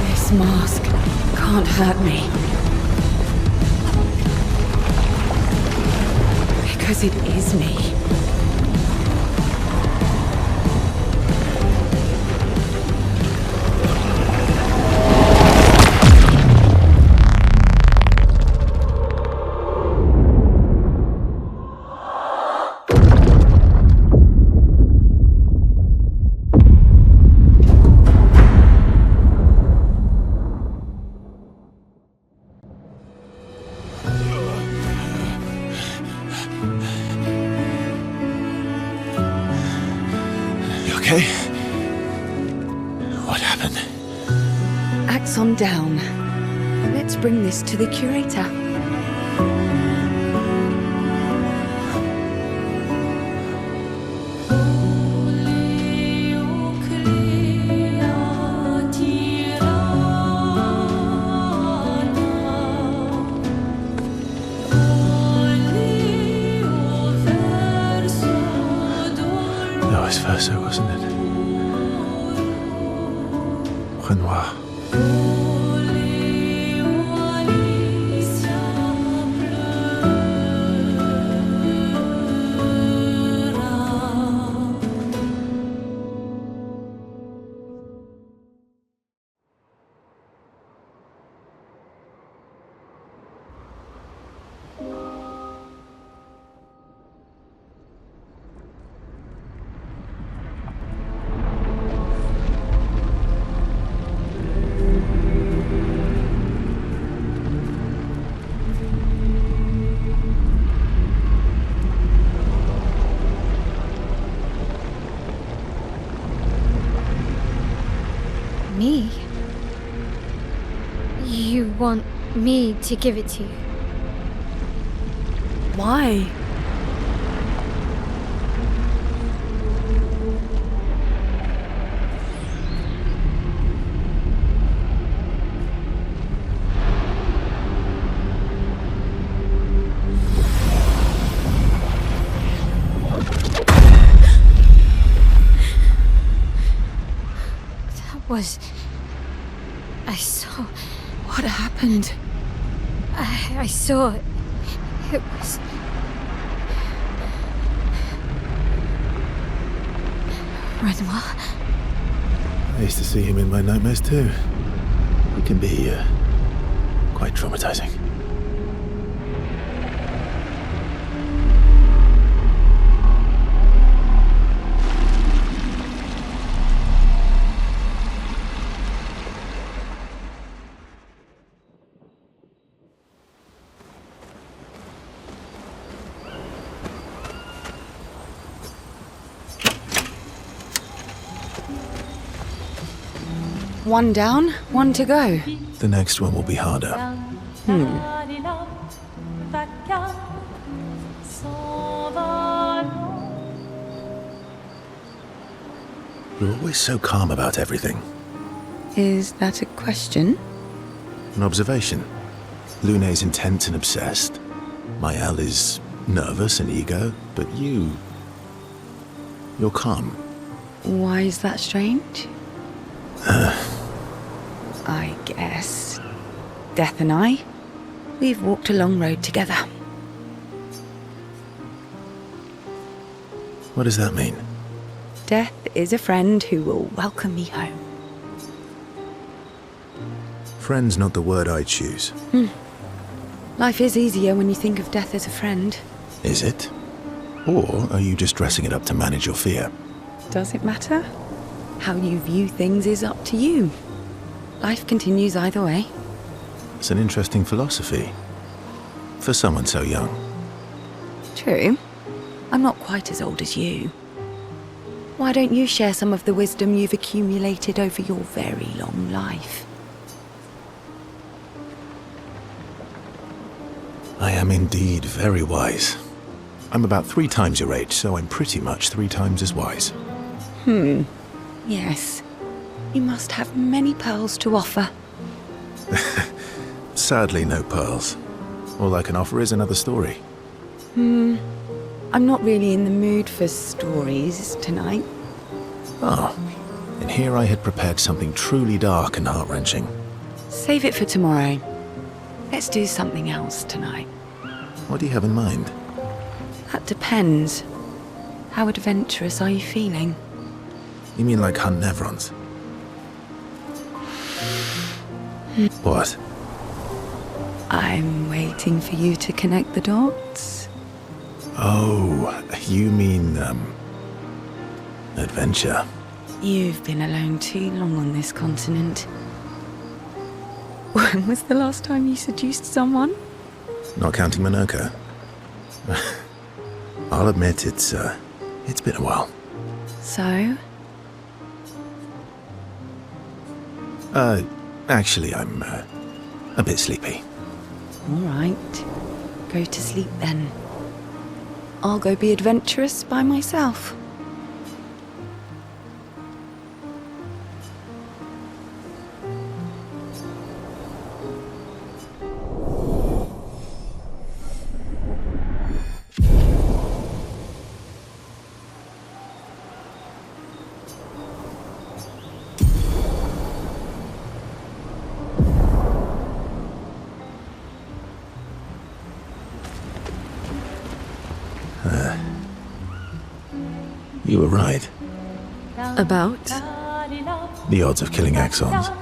This mask can't hurt me. Because it is me. Okay? What happened? Axon down. Let's bring this to the curator. That was Verso, wasn't it? Renoir. Me? You want me to give it to you? Why? I saw... What happened? I saw... It was... Renoir? I used to see him in my nightmares too. It can be, quite traumatizing. One down, one to go. The next one will be harder. You're always so calm about everything. Is that a question? An observation. Lune's intense and obsessed. Mael is nervous and eager, but you're calm. Why is that strange? I guess. Death and I, we've walked a long road together. What does that mean? Death is a friend who will welcome me home. Friend's not the word I choose. Life is easier when you think of death as a friend. Is it? Or are you just dressing it up to manage your fear? Does it matter? How you view things is up to you. Life continues either way. It's an interesting philosophy. For someone so young. True. I'm not quite as old as you. Why don't you share some of the wisdom you've accumulated over your very long life? I am indeed very wise. I'm about 3 times your age, so I'm pretty much 3 times as wise. Yes. You must have many pearls to offer. Sadly, no pearls. All I can offer is another story. I'm not really in the mood for stories tonight. Oh, and here I had prepared something truly dark and heart-wrenching. Save it for tomorrow. Let's do something else tonight. What do you have in mind? That depends. How adventurous are you feeling? You mean like hunt Nevrons? What? I'm waiting for you to connect the dots. Oh, you mean, adventure. You've been alone too long on this continent. When was the last time you seduced someone? Not counting Monaco. I'll admit it's been a while. So? Actually, I'm, a bit sleepy. All right. Go to sleep then. I'll go be adventurous by myself. You were right. About? The odds of killing Axons.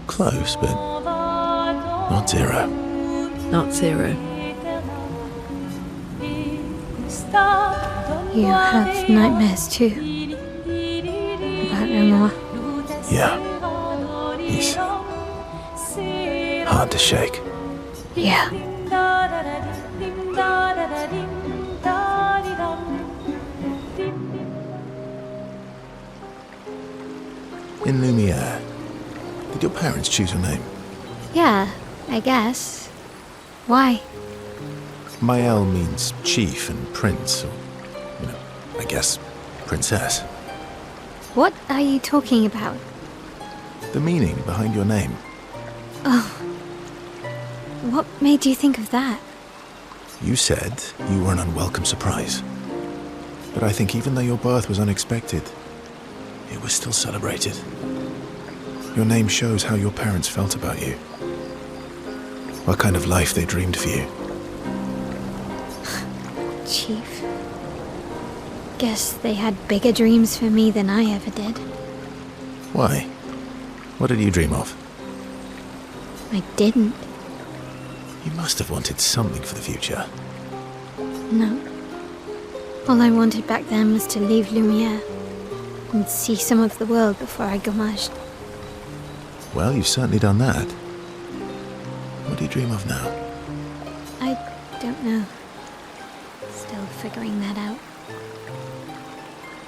Close, but not 0. Not 0. You have nightmares too. About Renoir. Yeah. He's hard to shake. Yeah. In Lumiere, did your parents choose your name? Yeah, I guess. Why? Mael means chief and prince, or, I guess, princess. What are you talking about? The meaning behind your name. Oh. What made you think of that? You said you were an unwelcome surprise. But I think even though your birth was unexpected, it was still celebrated. Your name shows how your parents felt about you. What kind of life they dreamed for you. Chief. Guess they had bigger dreams for me than I ever did. Why? What did you dream of? I didn't. You must have wanted something for the future. No. All I wanted back then was to leave Lumiere and see some of the world before I gommaged. Well, you've certainly done that. What do you dream of now? I don't know. Still figuring that out.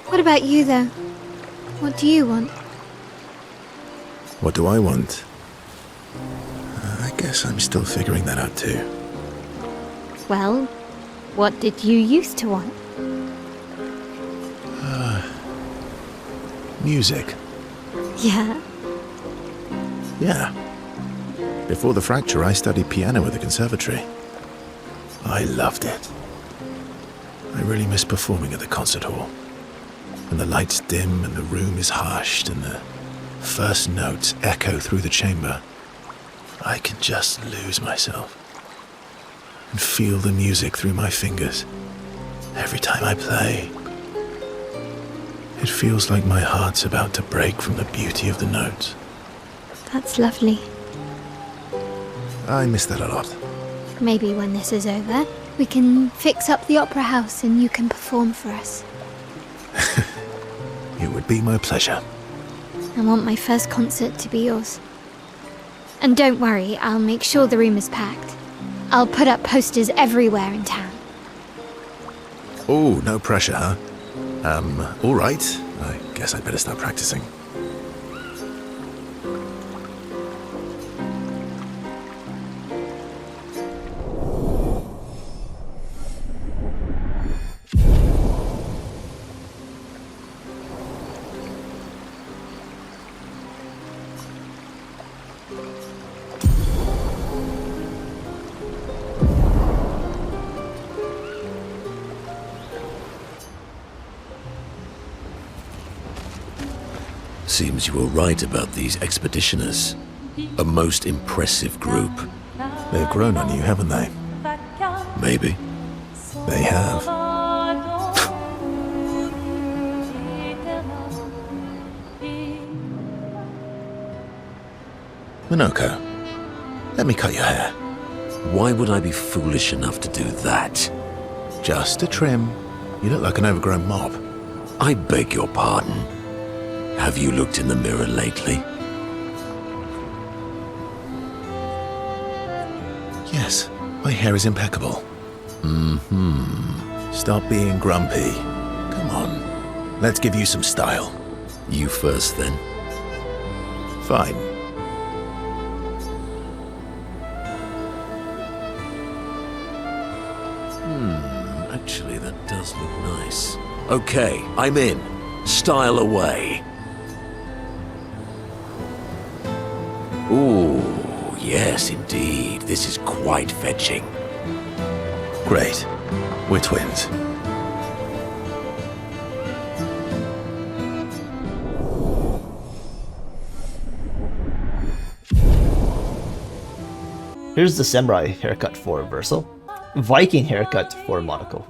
What about you, though? What do you want? What do I want? I guess I'm still figuring that out too. Well, what did you used to want? Music. Yeah. Yeah. Before the fracture, I studied piano at the conservatory. I loved it. I really miss performing at the concert hall. When the lights dim and the room is hushed and the first notes echo through the chamber, I can just lose myself and feel the music through my fingers every time I play. It feels like my heart's about to break from the beauty of the notes. That's lovely. I miss that a lot. Maybe when this is over, we can fix up the opera house and you can perform for us. It would be my pleasure. I want my first concert to be yours. And don't worry, I'll make sure the room is packed. I'll put up posters everywhere in town. Oh, no pressure, huh? All right. I guess I'd better start practicing. Seems you were right about these expeditioners. A most impressive group. They've grown on you, haven't they? Maybe. They have. Minoko, let me cut your hair. Why would I be foolish enough to do that? Just a trim. You look like an overgrown mob. I beg your pardon. Have you looked in the mirror lately? Yes, my hair is impeccable. Stop being grumpy. Come on, let's give you some style. You first, then. Fine. Actually, that does look nice. Okay, I'm in. Style away. Ooh, yes, indeed. This is quite fetching. Great. We're twins. Here's the samurai haircut for Verso. Viking haircut for Monaco.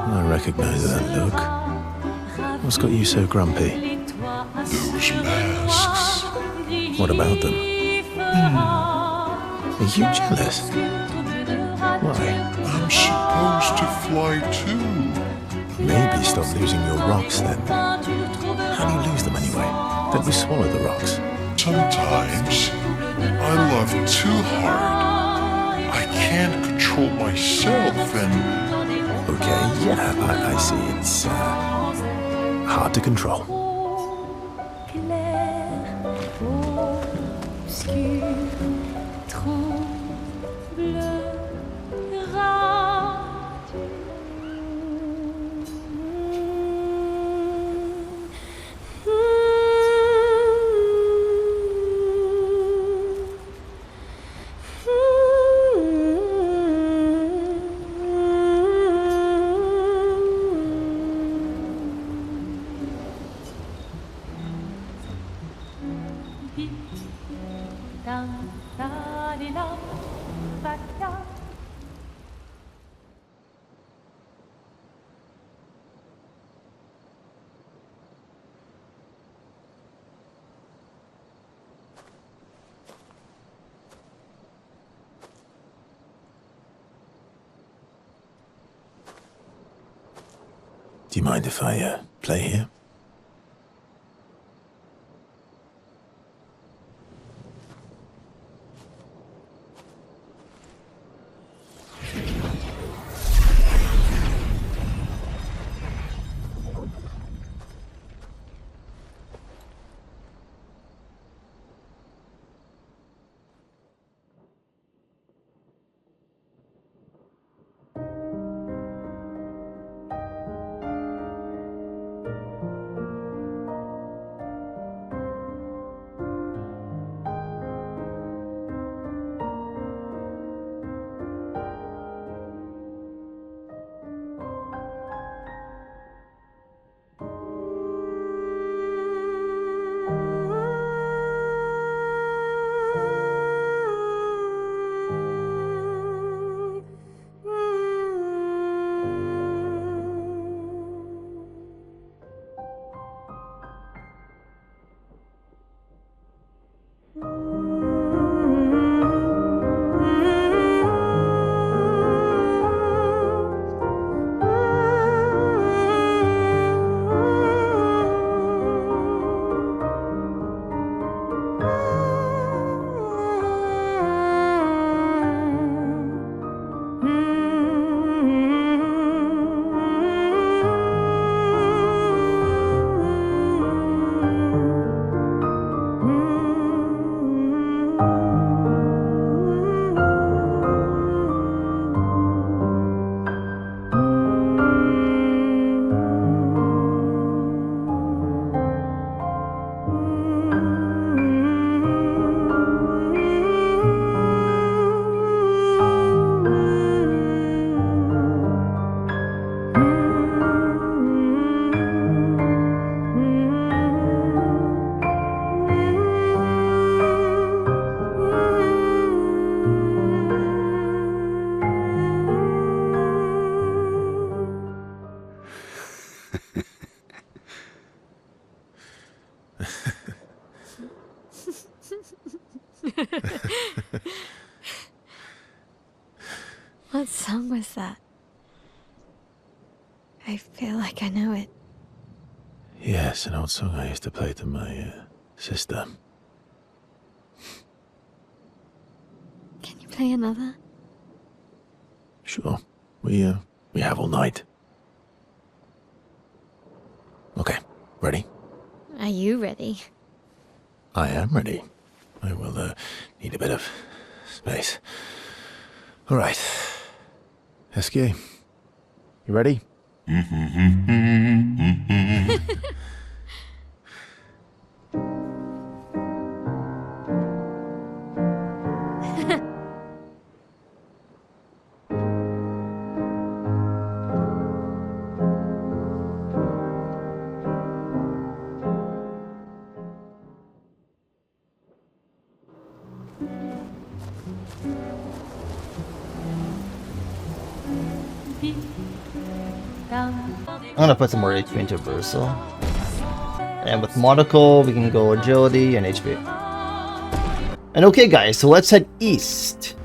I recognize that look. What's got you so grumpy? Those masks. What about them? Are you jealous? Why? I'm supposed to fly too. Maybe stop losing your rocks then. How do you lose them anyway? Don't we swallow the rocks? Sometimes I love too hard. I can't control myself and... Okay, yeah, I see. It's hard to control. Do you mind if I play here? What song was that? I feel like I know it. Yes, an old song I used to play to my sister. Can you play another? Sure. We have all night. Okay, ready? Are you ready? I am ready. I will need a bit of space. All right. Esky, you ready? I'm gonna put some more HP into Versal. And with Monocle, we can go Agility and HP. And okay guys, so let's head east.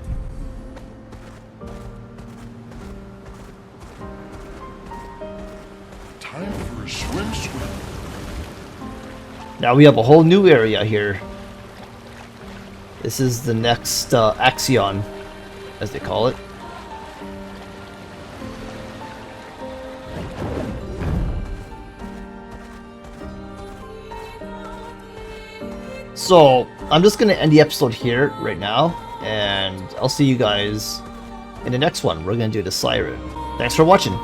Time for a swim. Now we have a whole new area here. This is the next Axon, as they call it. So, I'm just gonna end the episode here right now, and I'll see you guys in the next one. We're gonna do the Siren. Thanks for watching.